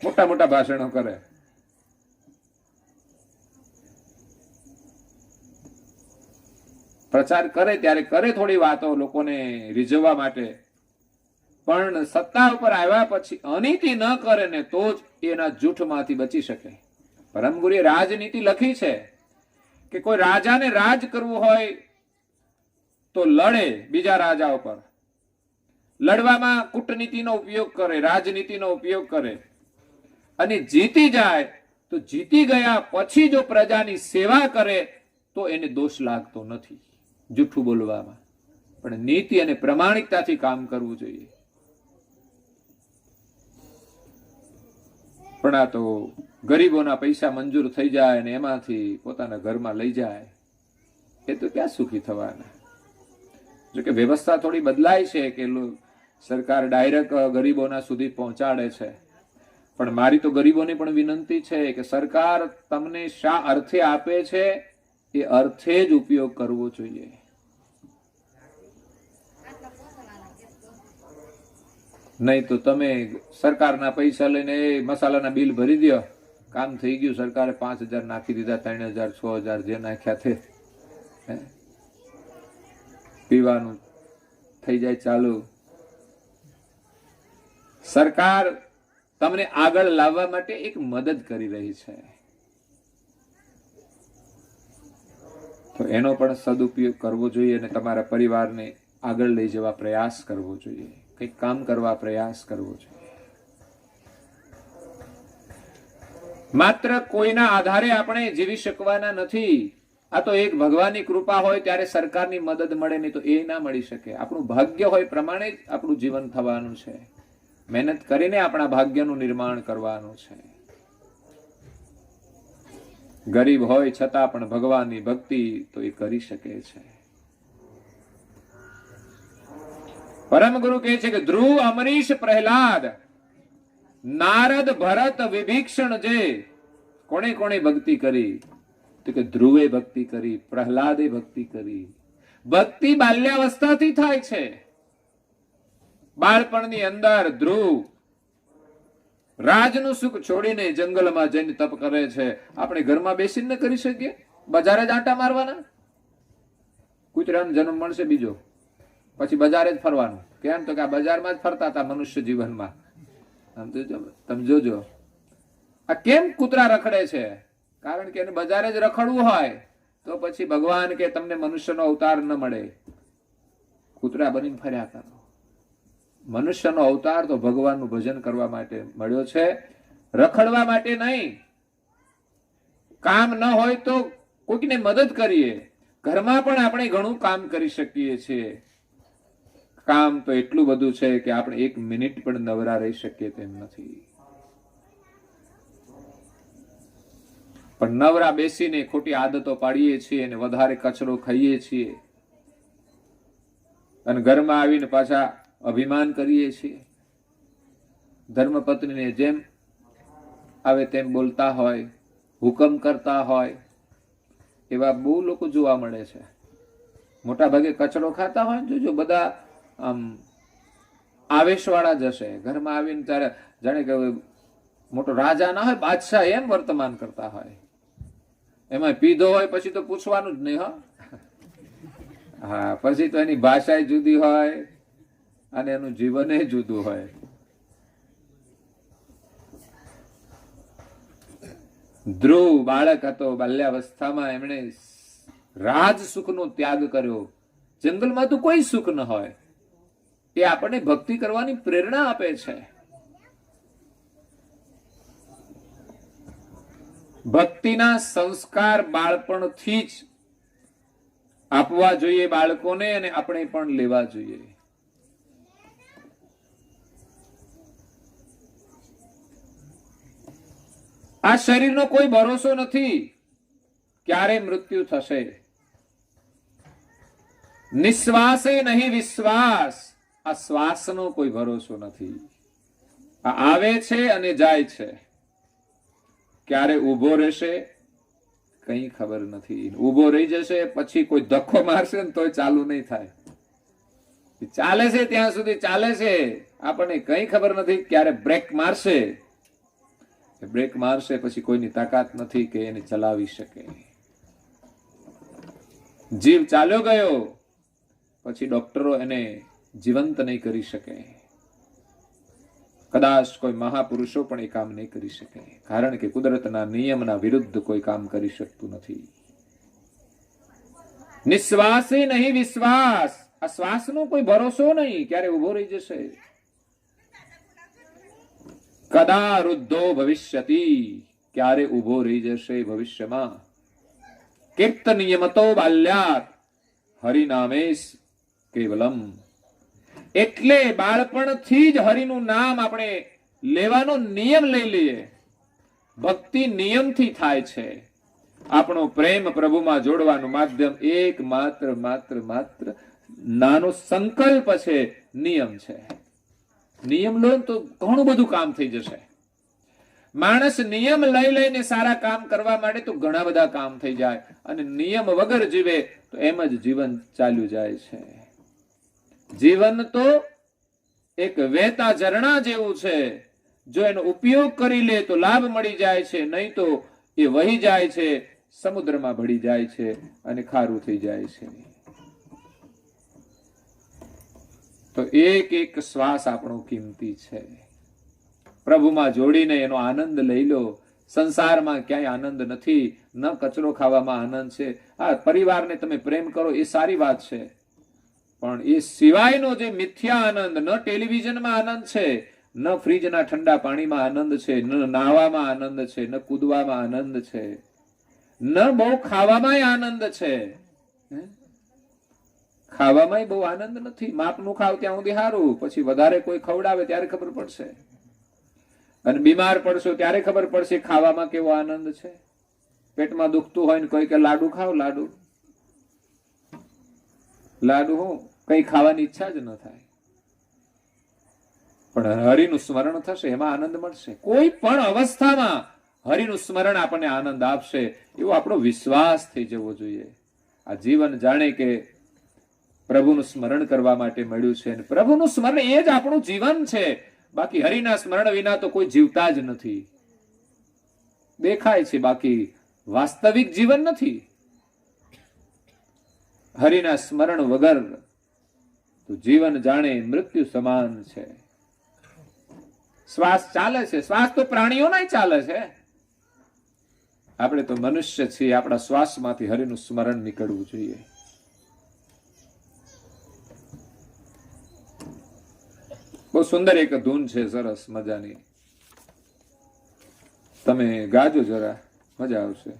મોટા મોટા ભાષણો કરે. પ્રચાર કરે ત્યારે કરે થોડી વાતો લોકોને રીઝવવા માટે, પણ સત્તા ઉપર આવ્યા પછી અનીતિ ન કરે ને તો જ એના જૂઠમાંથી બચી શકે. પરમગુરુએ રાજનીતિ લખી છે કે કોઈ રાજાને રાજ કરવું હોય તો લડે બીજા રાજા ઉપર. લડવામાં કૂટનીતિનો ઉપયોગ કરે, રાજનીતિનો ઉપયોગ કરે અને જીતી જાય તો જીતી ગયા પછી જો પ્રજાની સેવા કરે તો એને દોષ લાગતો નથી જૂઠું બોલવામાં. પણ નીતિ અને પ્રમાણિકતાથી કામ કરવું જોઈએ. પણ આ તો ગરીબોના પૈસા મંજૂર થઈ જાય અને એમાંથી પોતાના ઘરમાં લઈ જાય, એ તો ક્યાં સુખી થવાના. જોકે વ્યવસ્થા થોડી બદલાય છે કે સરકાર ડાયરેક્ટ ગરીબોના સુધી પહોંચાડે છે. પણ મારી તો ગરીબોને પણ વિનંતી છે કે સરકાર તમને શા અર્થે આપે છે એ અર્થે જ ઉપયોગ કરવો જોઈએ. નહીં તો તમે સરકારના પૈસા લઈને મસાલાના બિલ ભરી દો, કામ થઈ ગયું, સરકારે 5,000 નાખી દીધા, 3,000 6,000 જે નાખ્યા તે પીવાનું થઈ જાય ચાલુ. સરકાર તમને આગળ લાવવા માટે એક મદદ કરી રહી છે, તો એનો પણ સદુપયોગ કરવો જોઈએ અને તમારા પરિવારને આગળ લઈ જવા પ્રયાસ કરવો જોઈએ. કંઈક કામ કરવા પ્રયાસ કરવો જોઈએ. માત્ર કોઈના આધારે આપણે જીવી શકવાના નથી. આ તો એક ભગવાનની કૃપા હોય ત્યારે સરકારની મદદ મળે, નહીં તો એ ના મળી શકે. આપણું ભાગ્ય હોય પ્રમાણે જ આપણું જીવન થવાનું છે. મહેનત કરીને આપણા ભાગ્યનું નિર્માણ કરવાનું છે. ગરીબ હોય છતાં પણ ભગવાનની ભક્તિ તો એ કરી શકે છે. પરમ ગુરુ કહે છે કે ધ્રુવ, અમરીશ, પ્રહલાદ, નારદ, ભરત, વિભીષણ જે કોણે કોણે ભક્તિ કરી? તો કે ધ્રુવે ભક્તિ કરી, પ્રહલાદે ભક્તિ કરી. ભક્તિ બાલ્યાવસ્થાથી થાય છે. બાળપણની અંદર ધ્રુવ રાજનું સુખ છોડીને જંગલમાં જઈને તપ કરે છે. આપણે ઘરમાં બેસીને કરી શકીએ? બજારે જ આંટા મારવાના? કૂતરાનો જન્મ મળશે બીજો, પછી બજારે જ ફરવાનું. કેમ? તો કે આ બજારમાં જ ફરતા હતા મનુષ્ય જીવનમાં. આમ તો તમે જોજો આ કેમ કૂતરા રખડે છે. કારણ કે એને બજારે જ રખડવું હોય તો પછી ભગવાન કે તમને મનુષ્યનો અવતાર ન મળે, કૂતરા બનીને ફર્યા કરો. મનુષ્યનો અવતાર તો ભગવાનનું ભજન કરવા માટે મળ્યો છે, રખડવા માટે નહીં. કામ ન હોય તો કોઈકને મદદ કરીએ. ઘરમાં પણ આપણે ઘણું કામ કરી શકીએ છીએ. કામ તો એટલું બધું છે કે આપણે એક મિનિટ પણ નવરા રહી શકીએ તેમ નથી. પણ નવરા બેસીને ખોટી આદતો પાડીએ છીએ અને વધારે કચરો ખાઈએ છીએ અને ઘરમાં આવીને પાછા અભિમાન કરીએ છીએ. ધર્મપત્નીને જેમ આવે તેમ બોલતા હોય, હુકમ કરતા હોય, એવા બહુ લોકો જોવા મળે છે. મોટા ભાગે કચરો ખાતા હોય ને જોજો બધા આમ આવેશવાળા જ હશે. ઘરમાં આવીને ત્યારે જાણે કે મોટો રાજા ના હોય, બાદશાહ એમ વર્તમાન કરતા હોય. એમાં પીધો હોય પછી તો પૂછવાનું જ નહીં. હા, પછી તો એની ભાષા જુદી હોય અને એનું જીવન જુદું હોય. ધ્રુવ બાળક હતો, બાલ્યાવસ્થામાં એમણે રાજ સુખનો ત્યાગ કર્યો. જંગલમાં તો કોઈ સુખ ન હોય. એ આપણને ભક્તિ કરવાની પ્રેરણા આપે છે. ભક્તિના સંસ્કાર બાળપણથી જ આપવા જોઈએ બાળકોને, અને આપણે પણ લેવા જોઈએ. આ શરીરનો કોઈ ભરોસો નથી, ક્યારે મૃત્યુ થશે. નિશ્વાસે નહીં વિશ્વાસ, આ શ્વાસનો કોઈ ભરોસો નથી. આ આવે છે અને જાય છે. ક્યારે ઉભો રહેશે કઈ ખબર નથી. ઉભો રહી જશે પછી કોઈ ધક્કો મારશે ને તોય ચાલુ નહીં થાય. ચાલે છે ત્યાં સુધી ચાલે છે, આપણને કઈ ખબર નથી ક્યારે બ્રેક મારશે. બ્રેક મારશે પછી કોઈની તાકાત નથી કે એને ચલાવી શકે. જીવ ચાલ્યો ગયો પછી ડોક્ટરો એને જીવંત નહીં કરી શકે. કદાચ કોઈ મહાપુરુષો પણ એ કામ નહીં કરી શકે, કારણ કે કુદરતના નિયમના વિરુદ્ધ કોઈ કામ કરી શકતું નથી. નિશ્વાસે નહીં વિશ્વાસ, આ શ્વાસનો કોઈ ભરોસો નહીં, ક્યારે ઉભો રહી જશે. કદા વૃદ્ધો ભવિષ્યતિ, ક્યારે ઉભો રહી જશે ભવિષ્યમાં. કીર્તનિયમતો બાલ્યાત હરિનામેશ કેવલમ. એટલે બાળપણથી જ હરિનું નામ આપણે લેવાનો નિયમ લઈ લઈએ. ભક્તિ નિયમથી થાય છે. આપણો પ્રેમ પ્રભુમાં જોડવાનું માધ્યમ એક માત્ર નાનો સંકલ્પ છે, નિયમ છે. નિયમ લો તો ઘણું બધું કામ થઈ જશે. માણસ નિયમ લઈ લઈને સારા કામ કરવા માટે તો ઘણા બધા કામ થઈ જાય, અને નિયમ વગર જીવે તો એમ જ જીવન ચાલ્યું જાય છે. જીવન તો એક વહેતા ઝરણા જેવું છે. જો એનો ઉપયોગ કરી લે તો લાભ મળી જાય છે, નહીં તો એ વહી જાય છે, સમુદ્રમાં ભળી જાય છે અને ખારું થઈ જાય છે. તો એક એક શ્વાસ આપણો કિંમતી છે. પ્રભુમાં જોડીને એનો આનંદ લઈ લો. સંસારમાં ક્યાંય આનંદ નથી. ન કચરો ખાવામાં આનંદ છે. આ પરિવારને તમે પ્રેમ કરો એ સારી વાત છે, પણ એ સિવાયનો જે મિથ્યા આનંદ, ન ટેલિવિઝનમાં આનંદ છે, ન ફ્રીજના ઠંડા પાણીમાં આનંદ છે, ન નાહવામાં આનંદ છે, ન કૂદવામાં આનંદ છે, ન બહુ ખાવામાં આનંદ છે, ખાવામાં બહુ આનંદ નથી. માપનું ખાવ ત્યાં સુધી સારું, પછી વધારે કોઈ ખવડાવે ત્યારે ખબર પડશે, અને બીમાર પડશો ત્યારે ખબર પડશે ખાવામાં કેવો આનંદ છે. પેટમાં દુખતું હોય ને કોઈ કે લાડુ ખાવ, લાડુ લાડુ હું કઈ ખાવાની ઈચ્છા જ ન થાય. પણ હરિનું સ્મરણ થશે એમાં આનંદ મળશે. કોઈ પણ અવસ્થામાં હરિનું સ્મરણ આપણને આનંદ આપશે એવો આપણો વિશ્વાસ થઈ જવો જોઈએ. આ જીવન જાણે કે પ્રભુનું સ્મરણ કરવા માટે મળ્યું છે, અને પ્રભુનું સ્મરણ એ જ આપણું જીવન છે. બાકી હરિના સ્મરણ વિના તો કોઈ જીવતા જ નથી. દેખાય છે બાકી વાસ્તવિક જીવન નથી. હરિના સ્મરણ વગર તો જીવન જાણે મૃત્યુ સમાન છે. શ્વાસ ચાલે છે, શ્વાસ તો પ્રાણીઓના ચાલે છે. આપણે તો મનુષ્ય છીએ, આપણા શ્વાસમાંથી હરિનું સ્મરણ નીકળવું જોઈએ. બહુ સુંદર એક ધૂન છે, સરસ મજાની. તમે ગાજો જરા, મજા આવશે.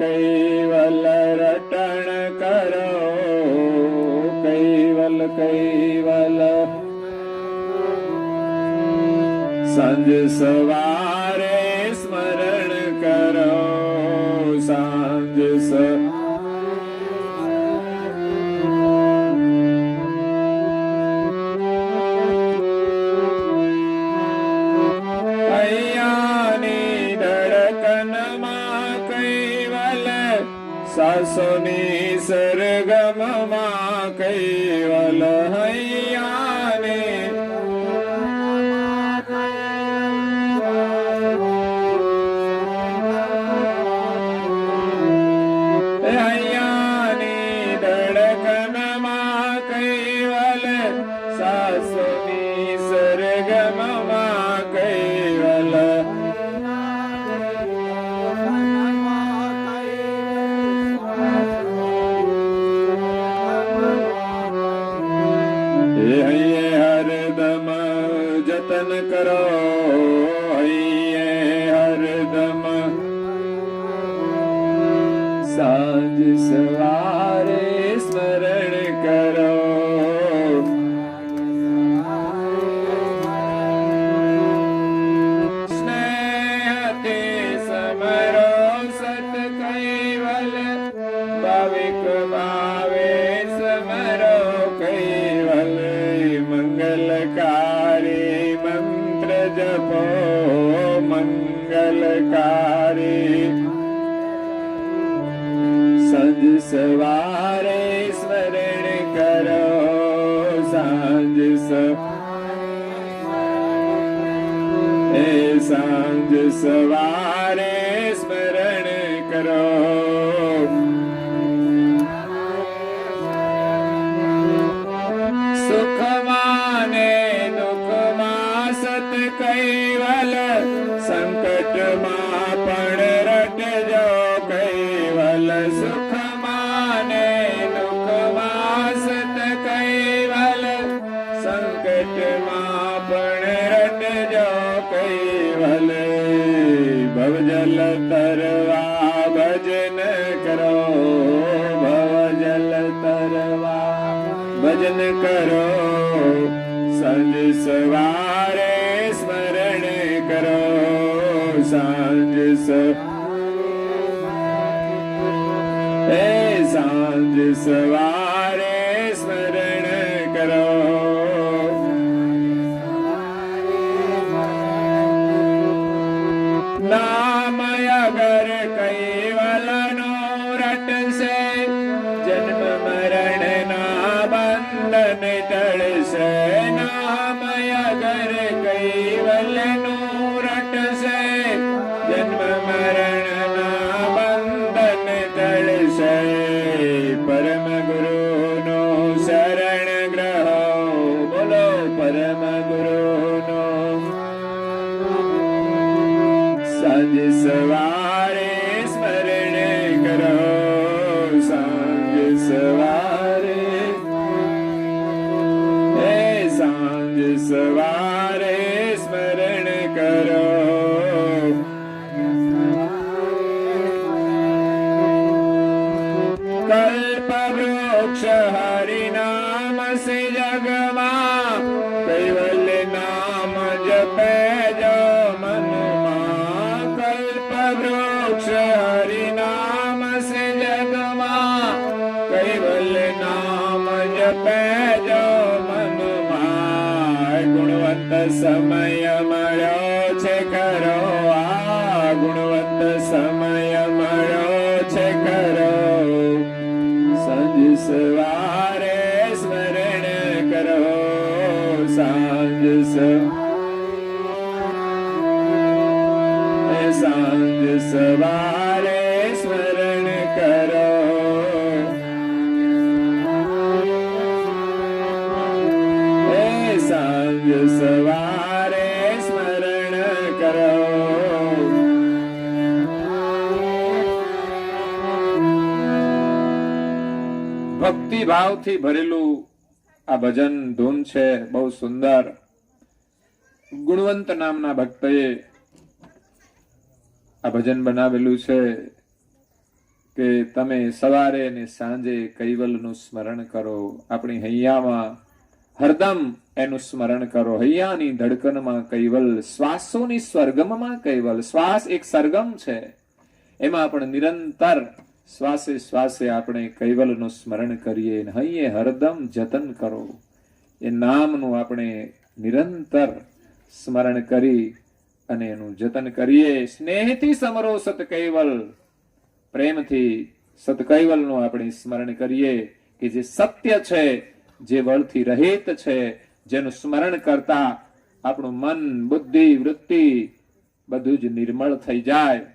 કૈવલ રટણ કરો, કૈવલ કૈવલ સાંજ સવારે સ્મરણ કરો, સાંજ અહીંયાની ધડકનમાં કૈવલ, સાસોની સરગમમાં કૈવલ, હૈયાની ધડકનમાં કૈવલ, સાસોની સરગમમાં કૈવલ, હરદમ જતન કરો, હરદમ સાંજ સવારે સ્મરણ કરો, સ્નેહથી સમરો સત કૈવલ, ભાવિક ભાવે સમરો કૈવલ, મંગલકારી મંત્ર જપો, મંગલકારી સાંજ સવારે સ્મરણ કરો, સાંજ સાંજ સવારે સ્મરણ કરો. સુખમાં ને દુઃખમાં સત કૈવલ, સંકટમાં પણ રટજો કૈવલ, સુખમાં ને દુઃખમાં સત કૈવલ, સંકટમાં પણ રટજો કૈવલ, ભવજલ તરવા ભજન કરો, ભવજલ તરવા ભજન કરો, સાંજ સવારે સ્મરણ કરો, સાંજ સાંજ સવારે સ્મરણ કરો. નામ અગર કૈવલનો રટશે, જન્મ મરણ ના બંધન ટળશે, નામ અગર કૈવલનો રટશે, જન્મ મરણ ના બંધન ટળશે, પરમ ગુરુ હરિ નામ સે જગમાં કૈવલ્ય નામ જપે જો મનમાં ગુણવંત સમય મળ્યો છે ખરો આ ગુણવંત સમય મળ્યો છે ખરો સાંજ સવારે સ્મરણ કરો સાંજ સાંજ સવારે સ્મરણ કરો સાંજ સવારે સ્મરણ કરો ભક્તિ ભાવથી ભરેલું આ ભજન ધૂન છે, બહુ સુંદર. ગુણવંત નામના ભક્તએ આ ભજન બનાવેલું છે કે તમે સવારે અને સાંજે કૈવલનું સ્મરણ કરો. આપણી હૈયામાં હરદમ એનું સ્મરણ કરો. હૈયાની ધડકનમાં કૈવલ, શ્વાસોની સ્વર્ગમમાં કૈવલ. શ્વાસ એક સરગમ છે, એમાં આપણે નિરંતર શ્વાસે શ્વાસે આપણે કૈવલનું સ્મરણ કરીએ. હૈયે હરદમ જતન કરો. એ નામનું આપણે નિરંતર સ્મરણ કરી અને એનું જતન કરીએ. સ્નેહથી સમરો સત કૈવલ, પ્રેમથી સત કૈવલનું આપણે સ્મરણ કરીએ કે જે સત્ય છે, જે વળથી રહિત છે, જેનું સ્મરણ કરતા આપણું મન, બુદ્ધિ, વૃત્તિ બધું જ નિર્મળ થઈ જાય.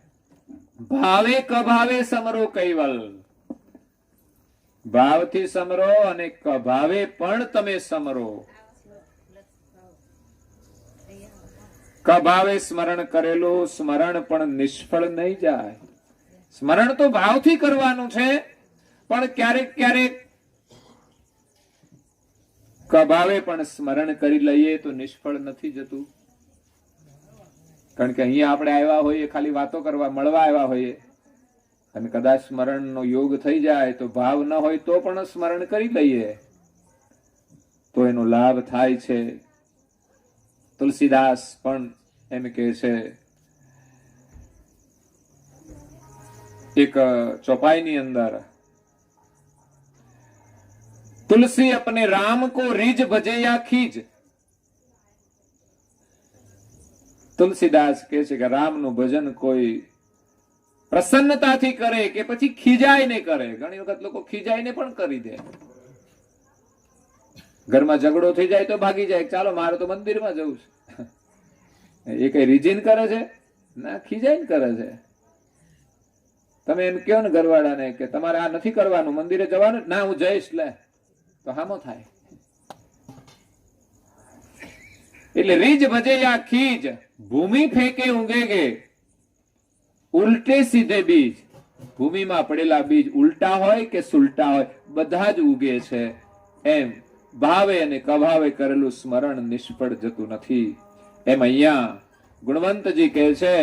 ભાવે કભાવે સમરો કૈવલ, ભાવથી સમરો અને કભાવે પણ તમે સમરો. કભાવે સ્મરણ કરેલું સ્મરણ પણ નિષ્ફળ નહીં જાય. સ્મરણ તો ભાવથી કરવાનું છે, પણ ક્યારેક ક્યારેક કભાવે પણ સ્મરણ કરી લઈએ તો નિષ્ફળ નથી જતું. કારણ કે અહીંયા આપણે આવ્યા હોઈએ ખાલી વાતો કરવા, મળવા આવ્યા હોઈએ, અને કદાચ સ્મરણનો યોગ થઈ જાય તો ભાવ ન હોય તો પણ સ્મરણ કરી લઈએ તો એનો લાભ થાય છે. તુલસીદાસ પણ એમ કહે છે, એક ચોપાઈની અંદર, તુલસી अपने राम को रिज भजे या खीज. તુલસીદાસ કહે છે કે રામનું ભજન કોઈ પ્રસન્નતાથી કરે કે પછી ખીજાઈને કરે. ઘણી વખત લોકો ખીજાઈને પણ કરી દે. ઘરમાં ઝઘડો થઈ જાય તો ભાગી જાય, ચાલો મારે તો મંદિરમાં જવું છે. એ કઈ રીઝન કરે છે ના, ખીજાઈને કરે છે. તમે એમ કહો ને ઘરવાળાને કે તમારે આ નથી કરવાનું, મંદિરે જવાનું, ના હું જઈશ, લે તો હામો થાય. એટલે રીજ ભજે યા ખીજ, ભૂમિ ફેંકે ઊંઘેગે, ઉલટે સીધે બીજ. ભૂમિમાં પડેલા બીજ ઉલટા હોય કે સુલટા હોય બધા જ ઉગે છે. એમ ભાવે અને કભાવે કરેલું સ્મરણ નિષ્ફળ જતું નથી. એમ અહીંયા ગુણવંતજી કહે છે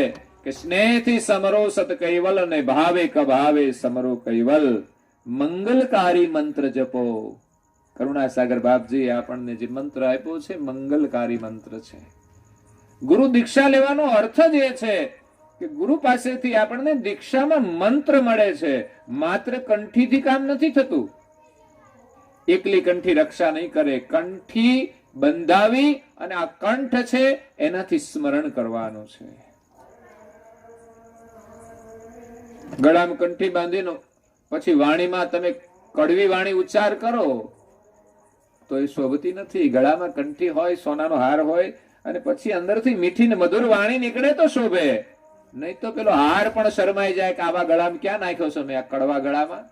કે સ્નેહથી સમરો સત કૈવલ અને ભાવે કભાવે સમરો કૈવલ. મંગલકારી મંત્ર જપો. કરુણાસાગર બાપજી આપણને જે મંત્ર આપ્યો છે મંગલકારી મંત્ર છે. ગુરુ દીક્ષા લેવાનો અર્થ જ એ છે કે ગુરુ પાસેથી આપણને દીક્ષામાં મંત્ર મળે છે. માત્ર કંઠીથી કામ નથી થતું. એકલી કંઠી રક્ષા નહીં કરે. કંઠી બંધાવી અને આ કંઠ છે એનાથી સ્મરણ કરવાનું છે. ગળામાં કંઠી બાંધીનો પછી વાણીમાં તમે કડવી વાણી ઉચ્ચાર કરો તો એ શોભતી નથી. ગળામાં કંઠી હોય, સોનાનો હાર હોય, અને પછી અંદરથી મીઠી ને મધુર વાણી નીકળે તો શોભે. નહીં તો પેલો હાર પણ શરમાઈ જાય કે આવા ગળામાં ક્યાં નાખ્યો છો મેં, આ કડવા ગળામાં.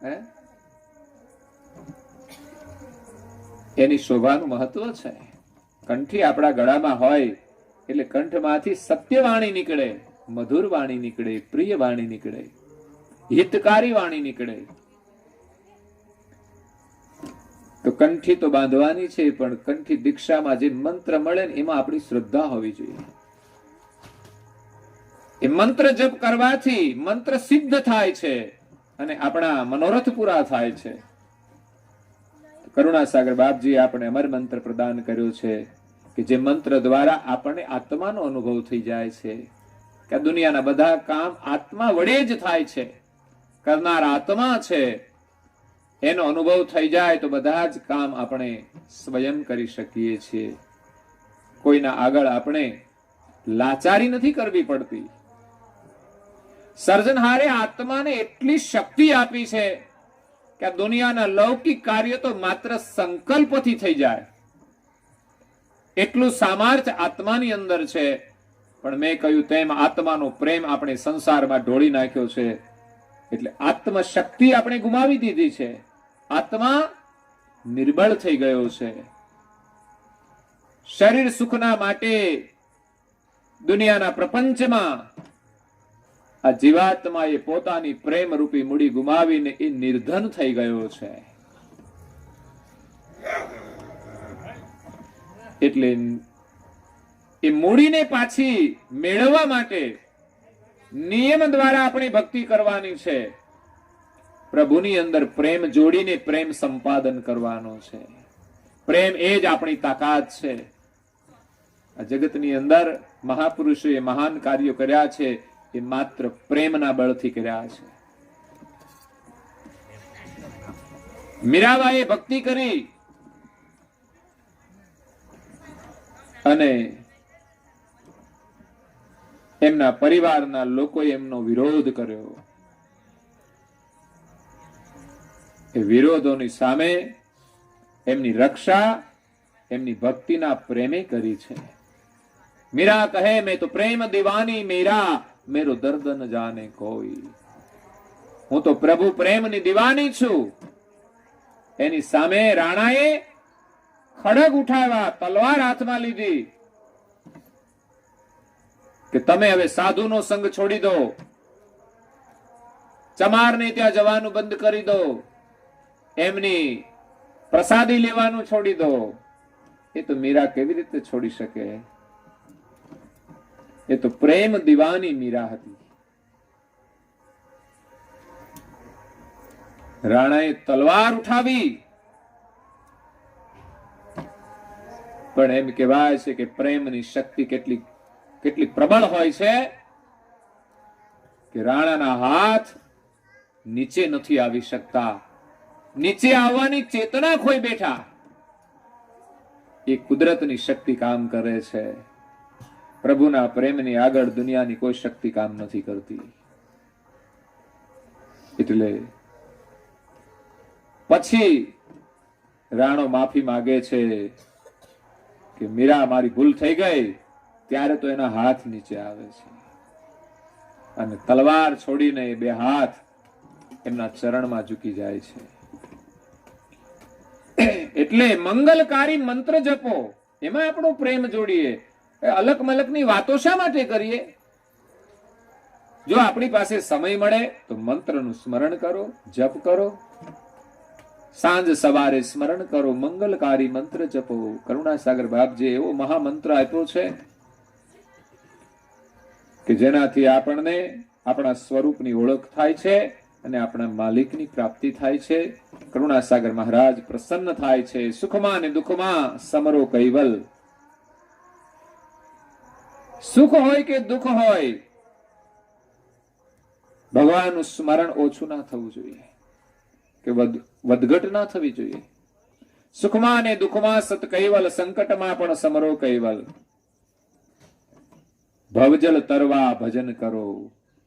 હે, એની શોભાનું મહત્વ છે. કંઠી આપણા ગળામાં હોય એટલે કંઠમાંથી સત્ય વાણી નીકળે, મધુર વાણી નીકળે, પ્રિય વાણી નીકળે, હિતકારી વાણી નીકળે. તો કંઠી તો બાંધવાની છે, પણ કંઠી દીક્ષામાં જે મંત્ર મળે ને એમાં આપણી શ્રદ્ધા હોવી જોઈએ. એ મંત્ર જપ કરવાથી મંત્ર સિદ્ધ થાય છે અને આપણા મનોરથ પૂરા થાય છે. કરુણાસાગર બાપજી આપણે અમર મંત્ર પ્રદાન કર્યો છે કે જે મંત્ર દ્વારા આપણને આત્માનો અનુભવ થઈ જાય છે. કે દુનિયાના બધા કામ આત્મા વડે જ થાય છે, કરનાર આત્મા છે, એનો અનુભવ થઈ જાય તો બધા જ કામ આપણે સ્વયં કરી શકીએ છીએ. કોઈના આગળ આપણે લાચારી નથી કરવી પડતી. સર્જનહારે આત્માને એટલી શક્તિ આપી છે કે આ દુનિયાના લૌકિક કાર્ય તો માત્ર સંકલ્પથી થઈ જાય, એટલું સામર્થ્ય આત્માની અંદર છે. પણ મેં કહ્યું તેમ આત્માનો પ્રેમ આપણે સંસારમાં ઢોળી નાખ્યો છે, એટલે આત્મશક્તિ આપણે ગુમાવી દીધી છે. આત્મા નિર્બળ થઈ ગયો છે. શરીર સુખના માટે દુનિયાના પ્રપંચમાં આ જીવાત્માએ પોતાની પ્રેમ રૂપી મૂડી ગુમાવીને એ નિર્ધન થઈ ગયો છે. એટલે એ મૂડીને પાછી મેળવવા માટે નિયમ દ્વારા આપણે ભક્તિ કરવાની છે. પ્રભુની અંદર પ્રેમ જોડીને પ્રેમ સંપાદન કરવાનો છે. પ્રેમ એ જ આપણી તાકાત છે. આ જગતની અંદર મહાપુરુષોએ મહાન કાર્યો કર્યા છે, એ માત્ર પ્રેમના બળથી કર્યા છે. મીરાબાઈએ ભક્તિ કરી અને એમના પરિવારના લોકોએ એમનો વિરોધ કર્યો. એ વિરોધોની સામે એમની રક્ષા એમની ભક્તિના પ્રેમે કરી છે. મીરા કહે, મેં તો પ્રેમ દીવાની મીરા, મેરો દર્દ ન જાને કોઈ. હું તો પ્રભુ પ્રેમની દીવાની છું. એની સામે રાણાએ ખડગ ઉઠાવ્યા, તલવાર હાથમાં લીધી કે તમે હવે સાધુનો સંગ છોડી દો, ચમારને ત્યાં જવાનું બંધ કરી દો, એમની પ્રસાદી લેવાનું છોડી દો. એ તો મીરા કેવી રીતે છોડી શકે? એ તો પ્રેમ દીવાની મીરા હતી. રાણાએ તલવાર ઉઠાવી, પણ એમ કહેવાય છે કે પ્રેમની શક્તિ કેટલી પ્રબળ હોય છે કે રાણાના હાથ નીચે નથી આવી શકતા. નીચે આવવાની ચેતના ખોઈ બેઠા. એ કુદરતની શક્તિ કામ કરે છે. પ્રભુના પ્રેમની આગળ દુનિયાની કોઈ શક્તિ કામ નથી કરતી. એટલે પછી રાણો માફી માંગે છે કે મીરા, મારી ભૂલ થઈ ગઈ. ત્યારે તો એના હાથ નીચે આવે છે અને તલવાર છોડીને બે હાથ એમના ચરણમાં ઝૂકી જાય છે. એટલે મંગલકારી મંત્ર જપો, એમાં આપણો પ્રેમ જોડીએ. અલક મલકની વાતો શા માટે કરીએ? જો આપણી પાસે સમય મળે તો મંત્રનું સ્મરણ કરો, જપ કરો. સાંજ સવારે સ્મરણ કરો, મંગલકારી મંત્ર જપો. કરુણાસાગર બાપજીએ એવો મહામંત્ર આપ્યો છે કે જેનાથી આપણને આપણા સ્વરૂપની ઓળખ થાય છે અને આપણા માલિકની પ્રાપ્તિ થાય છે. કરુણાસાગર મહારાજ પ્રસન્ન થાય છે. સુખમાં અને દુઃખમાં સમરો કૈવલ. સુખ હોય કે દુઃખ હોય, ભગવાનનું સ્મરણ ઓછું ના થવું જોઈએ કે વધઘટ ના થવી જોઈએ. સુખમાં અને દુઃખમાં સત કૈવલ, સંકટમાં પણ સમરો કૈવલ. ભવજલ તરવા ભજન કરો.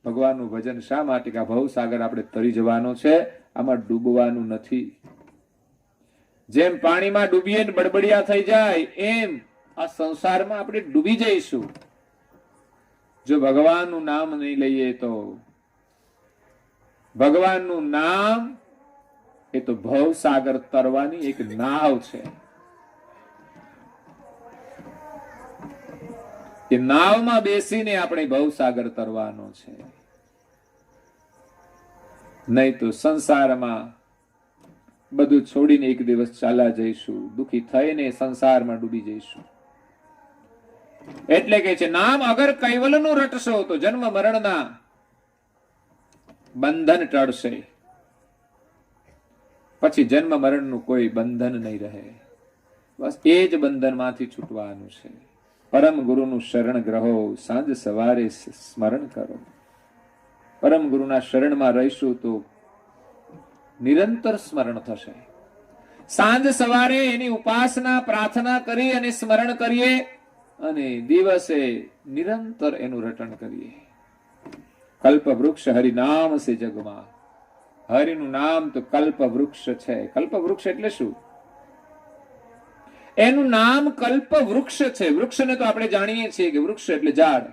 ભગવાનનું ભજન શા માટે? કે ભવસાગર આપણે તરી જવાનો છે, આમાં ડૂબવાનું નથી. જેમ પાણીમાં ડૂબીએ ને બડબડિયા થઈ જાય, એમ આ સંસારમાં આપણે ડૂબી જઈશું જો ભગવાનનું નામ નહીં લઈએ તો. ભગવાનનું નામ એ તો ભવસાગર તરવાની એક નાવ છે. એ નાવમાં બેસીને આપણે ભવસાગર તરવાનો છે. નહીં તો સંસારમાં બધું છોડીને એક દિવસ ચાલ્યા જઈશું, દુઃખી થઈને સંસારમાં ડૂબી જઈશું. એટલે કે છે, નામ અગર કૈવલનું રટશો તો જન્મ મરણના બંધન ટળશે. પછી જન્મ મરણનું કોઈ બંધન નહીં રહે. બસ એ જ બંધનમાંથી છૂટવાનું છે. પરમ ગુરુનું શરણ ગ્રહો, સાંજ સવારે સ્મરણ કરો. પરમ ગુરુના શરણમાં રહીશું તો નિરંતર સ્મરણ થશે. સાંજ સવારે એની ઉપાસના પ્રાર્થના કરી અને સ્મરણ કરીએ અને દિવસે નિરંતર એનું રટણ કરીએ. કલ્પ વૃક્ષ હરિનામ સે જગમાં. હરિનું નામ તો કલ્પ વૃક્ષ છે. કલ્પ વૃક્ષ એટલે શું? એનું નામ કલ્પ વૃક્ષ છે. વૃક્ષને તો આપણે જાણીએ છીએ કે વૃક્ષ એટલે ઝાડ,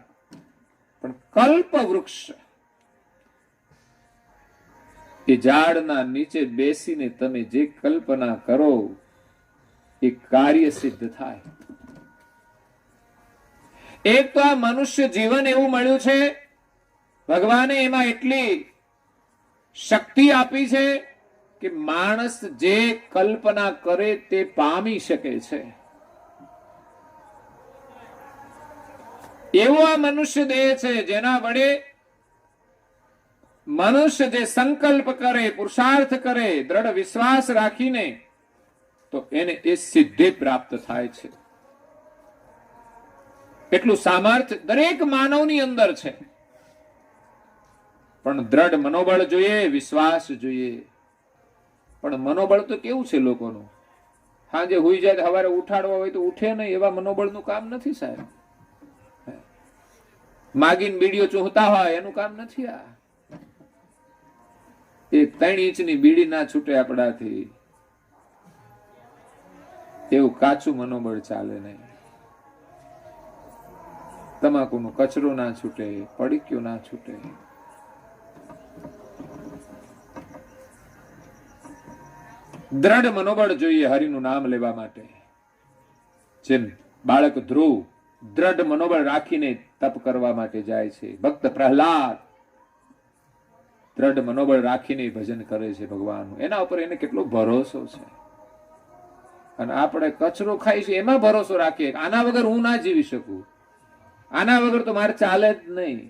પણ કલ્પ વૃક્ષ એ ઝાડના નીચે બેસીને તમે જે કલ્પના કરો એ કાર્ય સિદ્ધ થાય. એક તો આ મનુષ્ય જીવન એવું મળ્યું છે, ભગવાને એમાં એટલી શક્તિ આપી છે કે માણસ જે કલ્પના કરે તે પામી શકે છે. એવો આ મનુષ્ય દેહ છે જેના વડે મનુષ્ય જે સંકલ્પ કરે, પુરુષાર્થ કરે, દ્રઢ વિશ્વાસ રાખીને, તો એને એ સિદ્ધિ પ્રાપ્ત થાય છે. એટલું સામર્થ્ય દરેક માનવની અંદર છે, પણ દ્રઢ મનોબળ જોઈએ, વિશ્વાસ જોઈએ. પણ મનોબળ તો કેવું છે લોકોનું? સાંજે હુઈ જાય, સવારે ઉઠાડવા હોય તો ઉઠે નહીં, એવા મનોબળનું કામ નથી સાહેબ. માગીને બીડીઓ ચૂહતા હોય એનું કામ નથી આ. એ 3 ઇંચની બીડી ના છૂટે આપણાથી, એવું કાચું મનોબળ ચાલે નહીં. તમાકુનો કચરો ના છૂટે, પડીક્યો ના છૂટે. દ્રઢ મનોબળ જોઈએ હરિનું નામ લેવા માટે. જેમ બાળક ધ્રુવ દ્રઢ મનોબળ રાખીને તપ કરવા માટે જાય છે, ભક્ત પ્રહલાદ દ્રઢ મનોબળ રાખીને ભજન કરે છે ભગવાનનું. એના ઉપર એને કેટલો ભરોસો છે. અને આપણે કચરો ખાઈ છે એમાં ભરોસો રાખીએ, આના વગર હું ના જીવી શકું, આના વગર તો મારે ચાલે જ નહીં.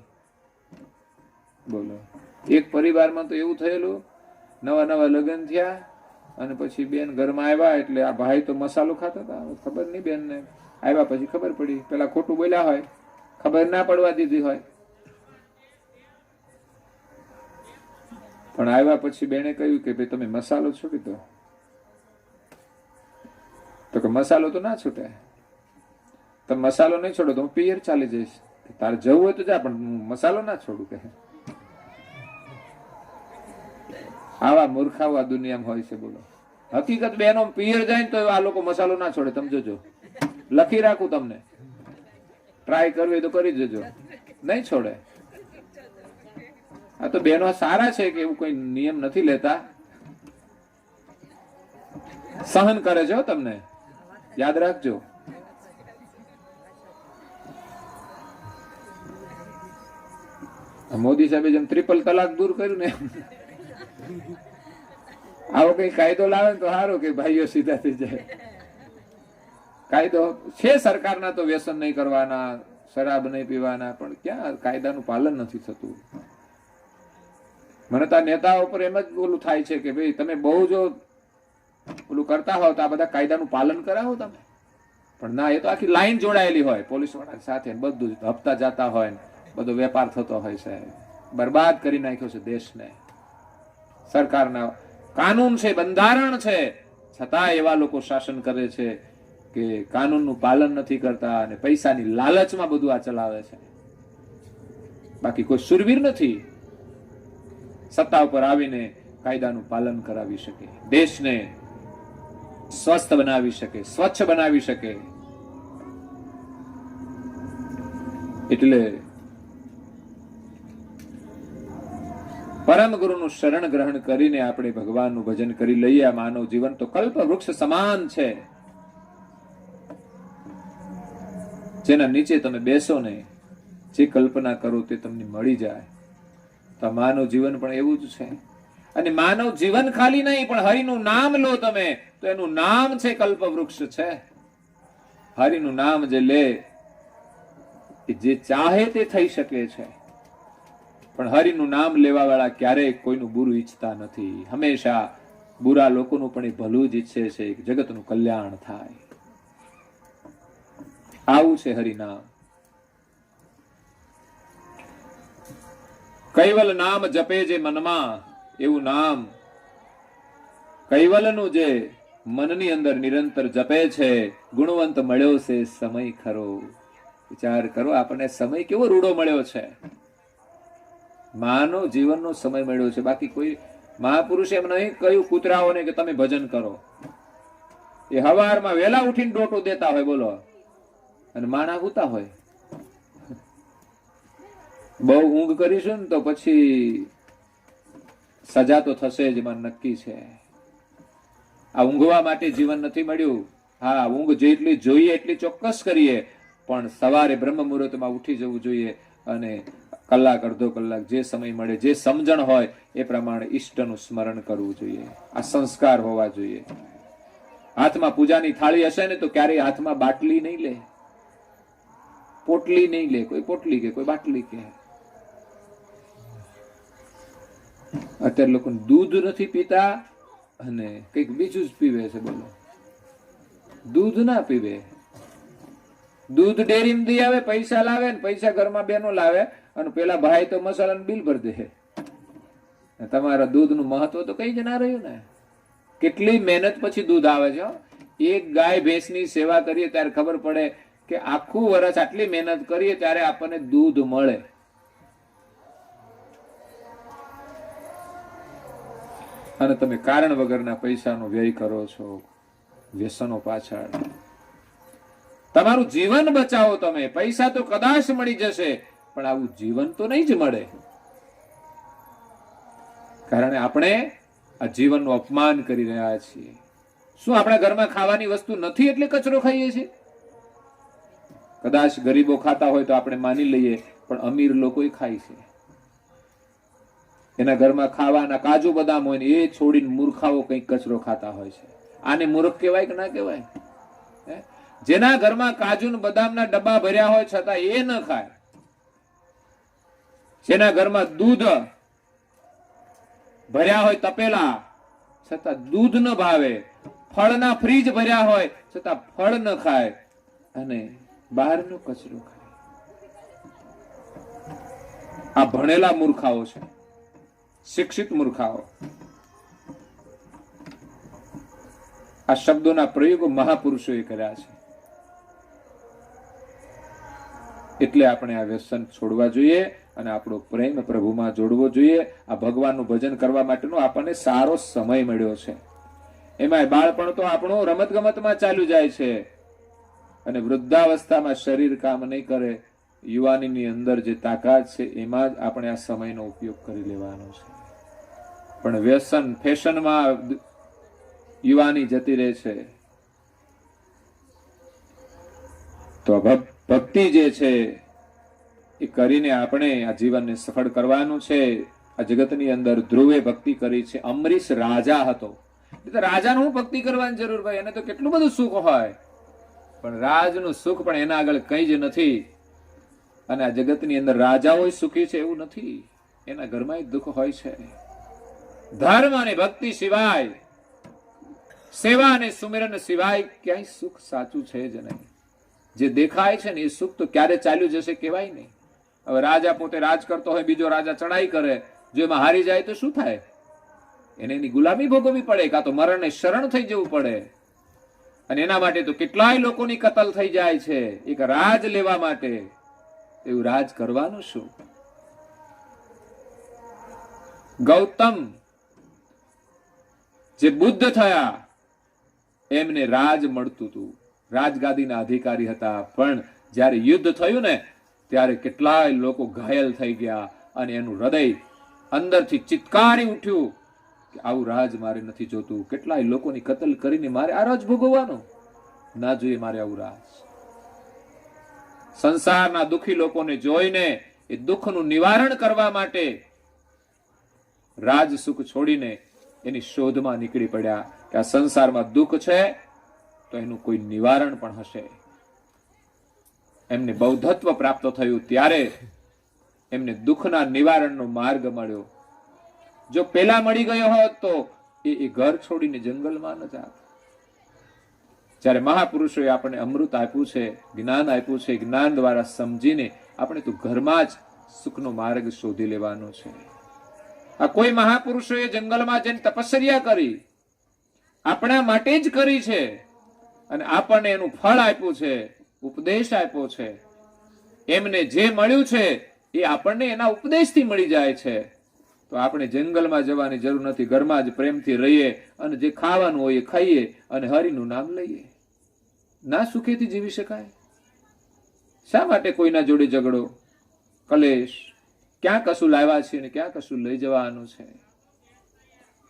બોલો, એક પરિવારમાં તો એવું થયેલું, નવા લગ્ન થયા અને પછી બેન ઘરમાં આવ્યા એટલે આ ભાઈ તો મસાલો ખાતા હતા, ખબર નહીં બેન ને. આવ્યા પછી ખબર પડી, પેલા ખોટું બોલ્યા હોય, ખબર ના પડવા દીધી હોય. પણ આવ્યા પછી બેને કહ્યું કે ભાઈ તમે મસાલો છોડી દો. તો કે મસાલો તો ના છૂટે, તમે મસાલો નહીં છોડો તો હું પિયર ચાલી જઈશ. તારે જવું હોય તો જા, પણ હું મસાલો ના છોડું. કે આવા મૂર્ખાઓ આ દુનિયામાં હોય છે. બોલો, હકીકત બેનો પિયર જાય ને તો આ લોકો મસાલો ના છોડે. તમે જોજો, લખી રાખું તમને, ટ્રાય કરવી હોય તો કરી જજો, નહીં છોડે. આ તો બહેનો સારા છે કે એવું કોઈ નિયમ નથી લેતા, સહન કરે છે. તમને યાદ રાખજો. મોદી સાહેબે જેમ ટ્રિપલ તલાક દૂર કર્યું ને, આવો કઈ કાયદો લાવે ને તો સારું કે ભાઈઓ સીધા થઈ જાય. કાયદો છે સરકારના, તો વ્યસન નહીં કરવાના, શરાબ નહીં પીવાના, પણ ક્યાં કાયદાનું પાલન નથી થતું. મને તો આ નેતાઓ ઉપર એમ જ ઓલું થાય છે કે ભાઈ તમે બહુ જો ઓલું કરતા હોવ તો આ બધા કાયદાનું પાલન કરાવો તમે. પણ ના, એ તો આખી લાઈન જોડાયેલી હોય પોલીસ વાળા સાથે, બધું હપ્તા જતા હોય, બધો વેપાર થતો હોય છે. બરબાદ કરી નાખ્યો છે દેશને. સરકારના કાનૂન છે, બંધારણ છે, છતાં એવા લોકો શાસન કરે છે કે કાનૂનનું પાલન નથી કરતા અને પૈસાની લાલચમાં બધું આ ચલાવે છે. બાકી કોઈ સુરવીર નથી સત્તા ઉપર આવીને કાયદાનું પાલન કરાવી શકે, દેશને સ્વસ્થ બનાવી શકે, સ્વચ્છ બનાવી શકે. એટલે પરમ ગુરુનું શરણ ગ્રહણ કરીને આપણે ભગવાનનું ભજન કરી લઈએ. આ માનવ જીવન તો કલ્પ વૃક્ષ સમાન છે, જેના નીચે તમે બેસો ને જે કલ્પના કરો તે તમને મળી જાય. તો માનવ જીવન પણ એવું જ છે. અને માનવ જીવન ખાલી નહીં, પણ હરિનું નામ લો તમે તો એનું નામ છે કલ્પ વૃક્ષ છે. હરિનું નામ જે લે એ જે ચાહે તે થઈ શકે છે. પણ હરિનું નામ લેવા વાળા ક્યારેય કોઈનું બુરું ઈચ્છતા નથી. હંમેશા બુરા લોકોનું પણ એ ભલું જ ઈચ્છે છે, જગતનું કલ્યાણ થાય. આવું છે હરિનામ. કૈવલ નામ જપે જે મનમાં, એવું નામ કૈવલનું જે મનની અંદર નિરંતર જપે છે, ગુણવંત મળ્યો છે સમય ખરો. વિચાર કરો, આપણને સમય કેવો રૂડો મળ્યો છે. માનવ જીવનનો સમય મળ્યો છે. બાકી કોઈ મહાપુરુષે એમ નહીં કહ્યું કૂતરાઓને કે તમે ભજન કરો. એ હવારમાં વહેલા ઉઠીને ડોટો દેતા હોય, બોલો, અને માણા હુતા હોય. બહુ ઊંઘ કરીશું ને તો પછી સજા તો થશે જ, એમાં નક્કી છે. આ ઊંઘવા માટે જીવન નથી મળ્યું. હા, ઊંઘ જેટલી જોઈએ એટલી ચોક્કસ કરીએ, પણ સવારે બ્રહ્મ મુહૂર્તમાં ઉઠી જવું જોઈએ અને કલાક અડધો કલાક જે સમય મળે, જે સમજણ હોય એ પ્રમાણે ઈષ્ટનું સ્મરણ કરવું જોઈએ. આ સંસ્કાર હોવા જોઈએ. હાથમાં પૂજાની થાળી હશે ને તો ક્યારેય હાથમાં બાટલી નહીં લે, પોટલી નહીં લે. કોઈ પોટલી કે કોઈ બાટલી કે. અત્યારે લોકો દૂધ નથી પીતા અને કઈક બીજું જ પીવે છે. બોલો, દૂધ ના પીવે. દૂધ ડેરીમાં દઈ આવે, પૈસા લાવે ને પૈસા ઘરમાં બેનો લાવે અને પેલા ભાઈ તો મસાલાનું બિલ ભરી દે. તમારા દૂધનું મહત્વ તો કઈ જ ના રહ્યું ને. કેટલી મહેનત પછી દૂધ આવે છે. એક ગાય ભેંસની સેવા કરીએ ત્યારે ખબર પડે કે આખું વર્ષ આટલી મહેનત કરીએ ત્યારે આપણને દૂધ મળે. અને તમે કારણ વગરના પૈસાનો વ્યય કરો છો વ્યસનો પાછળ. તમારું જીવન બચાવો તમે. પૈસા તો કદાચ મળી જશે, પણ આવું જીવન તો નહીં જ મળે. કારણ આપણે આ જીવનનું અપમાન કરી રહ્યા છીએ. શું આપણા ઘરમાં ખાવાની વસ્તુ નથી એટલે કચરો ખાઈએ છીએ? કદાચ ગરીબો ખાતા હોય તો આપણે માની લઈએ, પણ અમીર લોકો ખાય છે. એના ઘરમાં ખાવાના કાજુ બદામ હોય ને એ છોડીને મૂર્ખાઓ કંઈક કચરો ખાતા હોય છે. આને મૂર્ખ કહેવાય કે ના કહેવાય? જેના ઘરમાં કાજુ ને બદામના ડબ્બા ભર્યા હોય છતાં એ ન ખાય, જેના ઘરમાં દૂધ ભર્યા હોય તપેલા છતાં દૂધ ન ભાવે, ફળના ફ્રીજ ભર્યા હોય છતાં ફળ ન ખાય અને બહારનો કચરો ખાય. આ ભણેલા મૂર્ખાઓ છે, શિક્ષિત મૂર્ખાઓ. આ શબ્દોના પ્રયોગો મહાપુરુષોએ કર્યા છે. એટલે આપણે આ વ્યસન છોડવા જોઈએ અને આપણો પ્રેમ પ્રભુમાં જોડવો જોઈએ. આ ભગવાનનું ભજન કરવા માટેનો આપણને સારો સમય મળ્યો છે. એમાં બાળપણ તો આપણું રમત ગમતમાં ચાલ્યું જાય છે અને વૃદ્ધાવસ્થામાં શરીર કામ નહીં કરે, યુવાનીની અંદર જે તાકાત છે એમાં જ આપણે આ સમયનો ઉપયોગ કરી લેવાનો છે. પણ વ્યસન ફેશનમાં યુવાની જતી રહે છે. તો ભક્તિ જે છે એ કરીને આપણે આ જીવનને સફળ કરવાનું છે. આ જગતની અંદર ધ્રુવે ભક્તિ કરી છે. અમરીશ રાજા હતો. રાજાનું હું ભક્તિ કરવાની જરૂર ભાઈ? એને તો કેટલું બધું સુખ હોય, પણ રાજનું સુખ પણ એના આગળ કઈ જ નથી. અને આ જગતની અંદર રાજાઓ સુખી છે એવું નથી, એના ઘરમાં દુઃખ હોય છે. ધર્મ અને ભક્તિ સિવાય, સેવા અને સુમિરન સિવાય ક્યાંય સુખ સાચું છે જ નહીં. જે દેખાય છે ને એ સુખ તો ક્યારે ચાલ્યું જશે કહેવાય નહીં. હવે રાજા પોતે રાજ કરતો હોય, બીજો રાજા ચડાઈ કરે, જો એમાં હારી જાય તો શું થાય? એને એની ગુલામી ભોગવવી પડે, કાં તો મરણને શરણ થઈ જવું પડે. અને એના માટે તો કેટલાય લોકોની કતલ થઈ જાય છે એક રાજ લેવા માટે. એવું રાજ કરવાનું શું? ગૌતમ જે બુદ્ધ થયા એમને રાજ મળતું હતું, રાજગાદીના અધિકારી હતા, પણ જ્યારે યુદ્ધ થયું ને ત્યારે કેટલાય લોકો ઘાયલ થઈ ગયા અને એનું હૃદય અંદરથી ચિત્કારી ઉઠ્યું કે આવું રાજ મારે નથી જોતું. કેટલાય લોકોની કતલ કરીને મારે આ રાજ ભોગવવાનું ના જોઈએ, મારે આવું રાજ. સંસારના દુઃખી લોકોને જોઈને એ દુઃખનું નિવારણ કરવા માટે રાજ સુખ છોડીને એની શોધમાં નીકળી પડ્યા કે આ સંસારમાં દુઃખ છે તો એનું કોઈ નિવારણ પણ હશે. એમને બૌદ્ધત્વ પ્રાપ્ત થયું ત્યારે એમને દુઃખના નિવારણનો માર્ગ મળ્યો. જો પેલા મળી ગયો હોત તો એ ઘર છોડીને જંગલમાં ન જાત. જ્યારે મહાપુરુષોએ આપણને અમૃત આપ્યું છે, જ્ઞાન આપ્યું છે, જ્ઞાન દ્વારા સમજીને આપણે તો ઘરમાં જ સુખનો માર્ગ શોધી લેવાનો છે. આ કોઈ મહાપુરુષોએ જંગલમાં જઈને તપસ્યા કરી, આપણા માટે જ કરી છે, અને આપણને એનું ફળ આપ્યું છે, ઉપદેશ આપ્યો છે. એમને જે મળ્યું છે એ આપણને એના ઉપદેશથી મળી જાય છે. તો આપણે જંગલમાં જવાની જરૂર નથી, ઘરમાં જ પ્રેમથી રહીએ અને જે ખાવાનું હોય એ ખાઈએ અને હરિનું નામ લઈએ. ના સુખેથી જીવી શકાય? શા માટે કોઈના જોડે ઝઘડો, કલેશ? ક્યાં કશું લાવ્યા છે ને ક્યાં કશું લઈ જવાનું છે?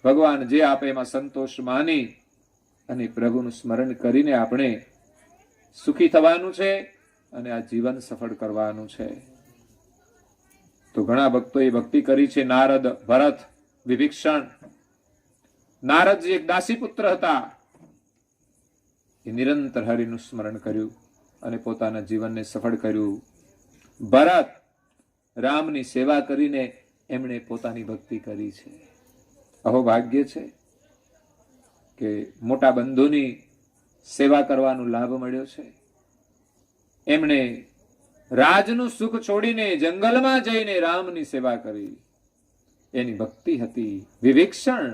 ભગવાન જે આપે એમાં સંતોષ માની અને પ્રભુનું સ્મરણ કરીને આપણે સુખી થવાનું છે અને આ જીવન સફળ કરવાનું છે. તો ઘણા ભક્તોએ ભક્તિ કરી છે. નારદ, ભરત, વિભીષણ. નારદજી એક દાસી પુત્ર હતા, એ નિરંતર હરિનું સ્મરણ કર્યું અને પોતાના જીવનને સફળ કર્યું. ભરત રામની સેવા કરીને એમણે પોતાની ભક્તિ કરી છે. અહો ભાગ્ય છે કે મોટા બંધુની સેવા કરવાનો લાભ મળ્યો છે. એમણે રાજનું સુખ છોડીને જંગલમાં જઈને રામની સેવા કરી. એની ભક્તિ હતી. વિભીષણ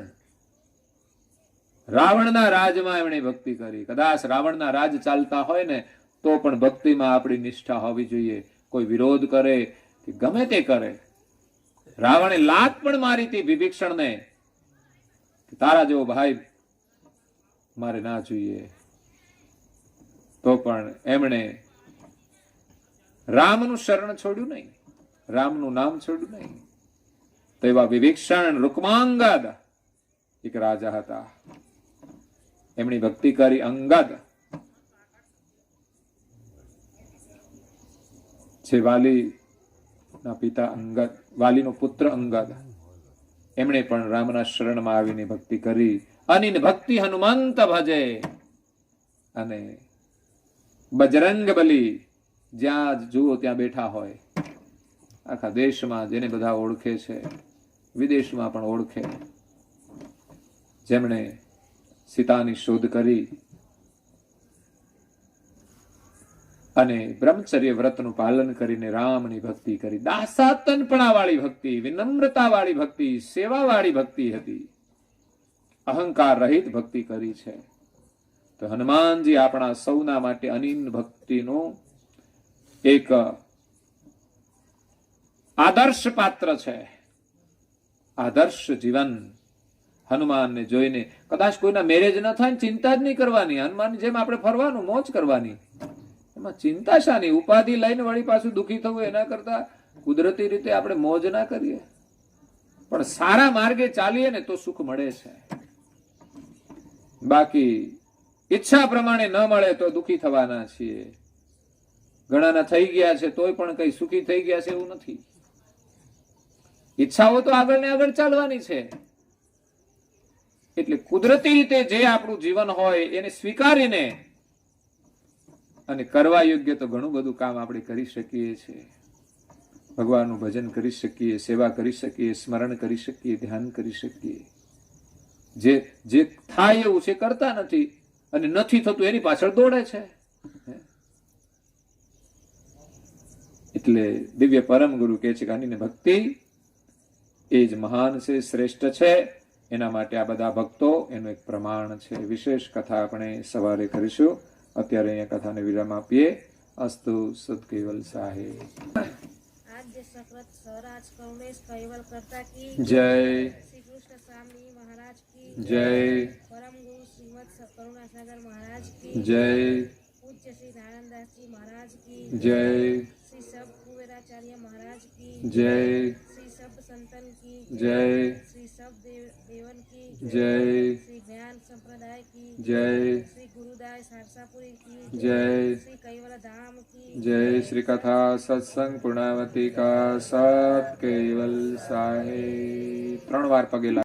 રાવણના રાજમાં એમણે ભક્તિ કરી. કદાચ રાવણના રાજ ચાલતા હોય ને તો પણ ભક્તિમાં આપણી નિષ્ઠા હોવી જોઈએ. કોઈ વિરોધ કરે કે ગમે તે કરે. રાવણે લાત પણ મારી હતી વિભીષણને, તારા જેવો ભાઈ મારે ના જોઈએ. તો પણ એમણે રામનું શરણ છોડ્યું નહીં, રામનું નામ છોડ્યું નહીં. તો એવા વિભીષણ, રૂકમાંગદ એક રાજા હતા, એમની ભક્તિ કરી. અંગદ છે વાલીના પિતા અંગદ, વાલીનો પુત્ર અંગદ, એમણે પણ રામના શરણમાં આવીને ભક્તિ કરી. અનિન ભક્તિ હનુમંત ભજે. અને બજરંગ બલી જ્યાં જુઓ ત્યાં બેઠા હોય, આખા દેશમાં જેને બધા ઓળખે છે, વિદેશમાં પણ ઓળખે, જેમણે સીતાની શોધ કરી અને બ્રહ્મચર્ય વ્રતનું પાલન કરીને રામની ભક્તિ કરી. દાસાતનપણા વાળી ભક્તિ, વિનમ્રતા વાળી ભક્તિ, સેવા વાળી ભક્તિ હતી. અહંકાર રહિત ભક્તિ કરી છે. તો હનુમાનજી આપણા સૌના માટે અનિન ભક્તિનું એક આદર્શ પાત્ર છે. આદર્શ જીવન. હનુમાનને જોઈને કદાચ કોઈના મેરેજ ન થાય, ચિંતા જ નહીં કરવાની. હનુમાનની જેમ આપણે ફરવાનું, મોજ કરવાની. એમાં ચિંતા શાની? ઉપાધિ લઈને વળી પાછું દુઃખી થવું એના કરતા કુદરતી રીતે આપણે મોજ ના કરીએ, પણ સારા માર્ગે ચાલીએ ને તો સુખ મળે છે. બાકી ઈચ્છા પ્રમાણે ન મળે તો દુઃખી થવાના છીએ. ઘણાના થઈ ગયા છે તોય પણ કઈ સુખી થઈ ગયા છે એવું નથી. ઈચ્છાઓ તો આગળ ને આગળ ચાલવાની છે. એટલે કુદરતી રીતે જે આપણું જીવન હોય એને સ્વીકારીને અને કરવા યોગ્ય તો ઘણું બધું કામ આપણે કરી શકીએ છીએ. ભગવાનનું ભજન કરી શકીએ, સેવા કરી શકીએ, સ્મરણ કરી શકીએ, ધ્યાન કરી શકીએ. જે થાય એવું છે કરતા નથી, અને નથી થતું એની પાછળ દોડે છે. એટલે દિવ્ય પરમ ગુરુ કહે છે કે આની ભક્તિ એ જ મહાન છે, શ્રેષ્ઠ છે. એના માટે આ બધા ભક્તો એનું એક પ્રમાણ છે. વિશેષ કથા આપણે સવારે કરીશું. અત્યારે અહીંયા કથાને વિરામ આપીએ. અસ્તુ સદકેવલ સાહેબ. આદ્ય સકૃત સ્વરાજ કરુણેશ કૈવલ કરતા કી જય. શ્રી કૃષ્ણ સ્વામી મહારાજ કી જય. પરમ ગુરુ શ્રીમદ કરુણાસાગર મહારાજ કી જય. પૂજ્ય શ્રી નારાયણદાસજી મહારાજ કી જય. શ્રી સબ કુબેરાચાર્ય મહારાજ કી જય. શ્રી સબ સંતન કી જય. શ્રી સબ દેવન કી જય. શ્રી જ્ઞાન સંપ્રદાય કી જય. શ્રી ગુરુદાય સારસાપુરી કી જય. શ્રી કૈવલ ધામ કી જય. શ્રી કથા સત્સંગ પૂર્ણાવતી કા સત કેવલ સાહેબ. 3 વાર પગે લાગો.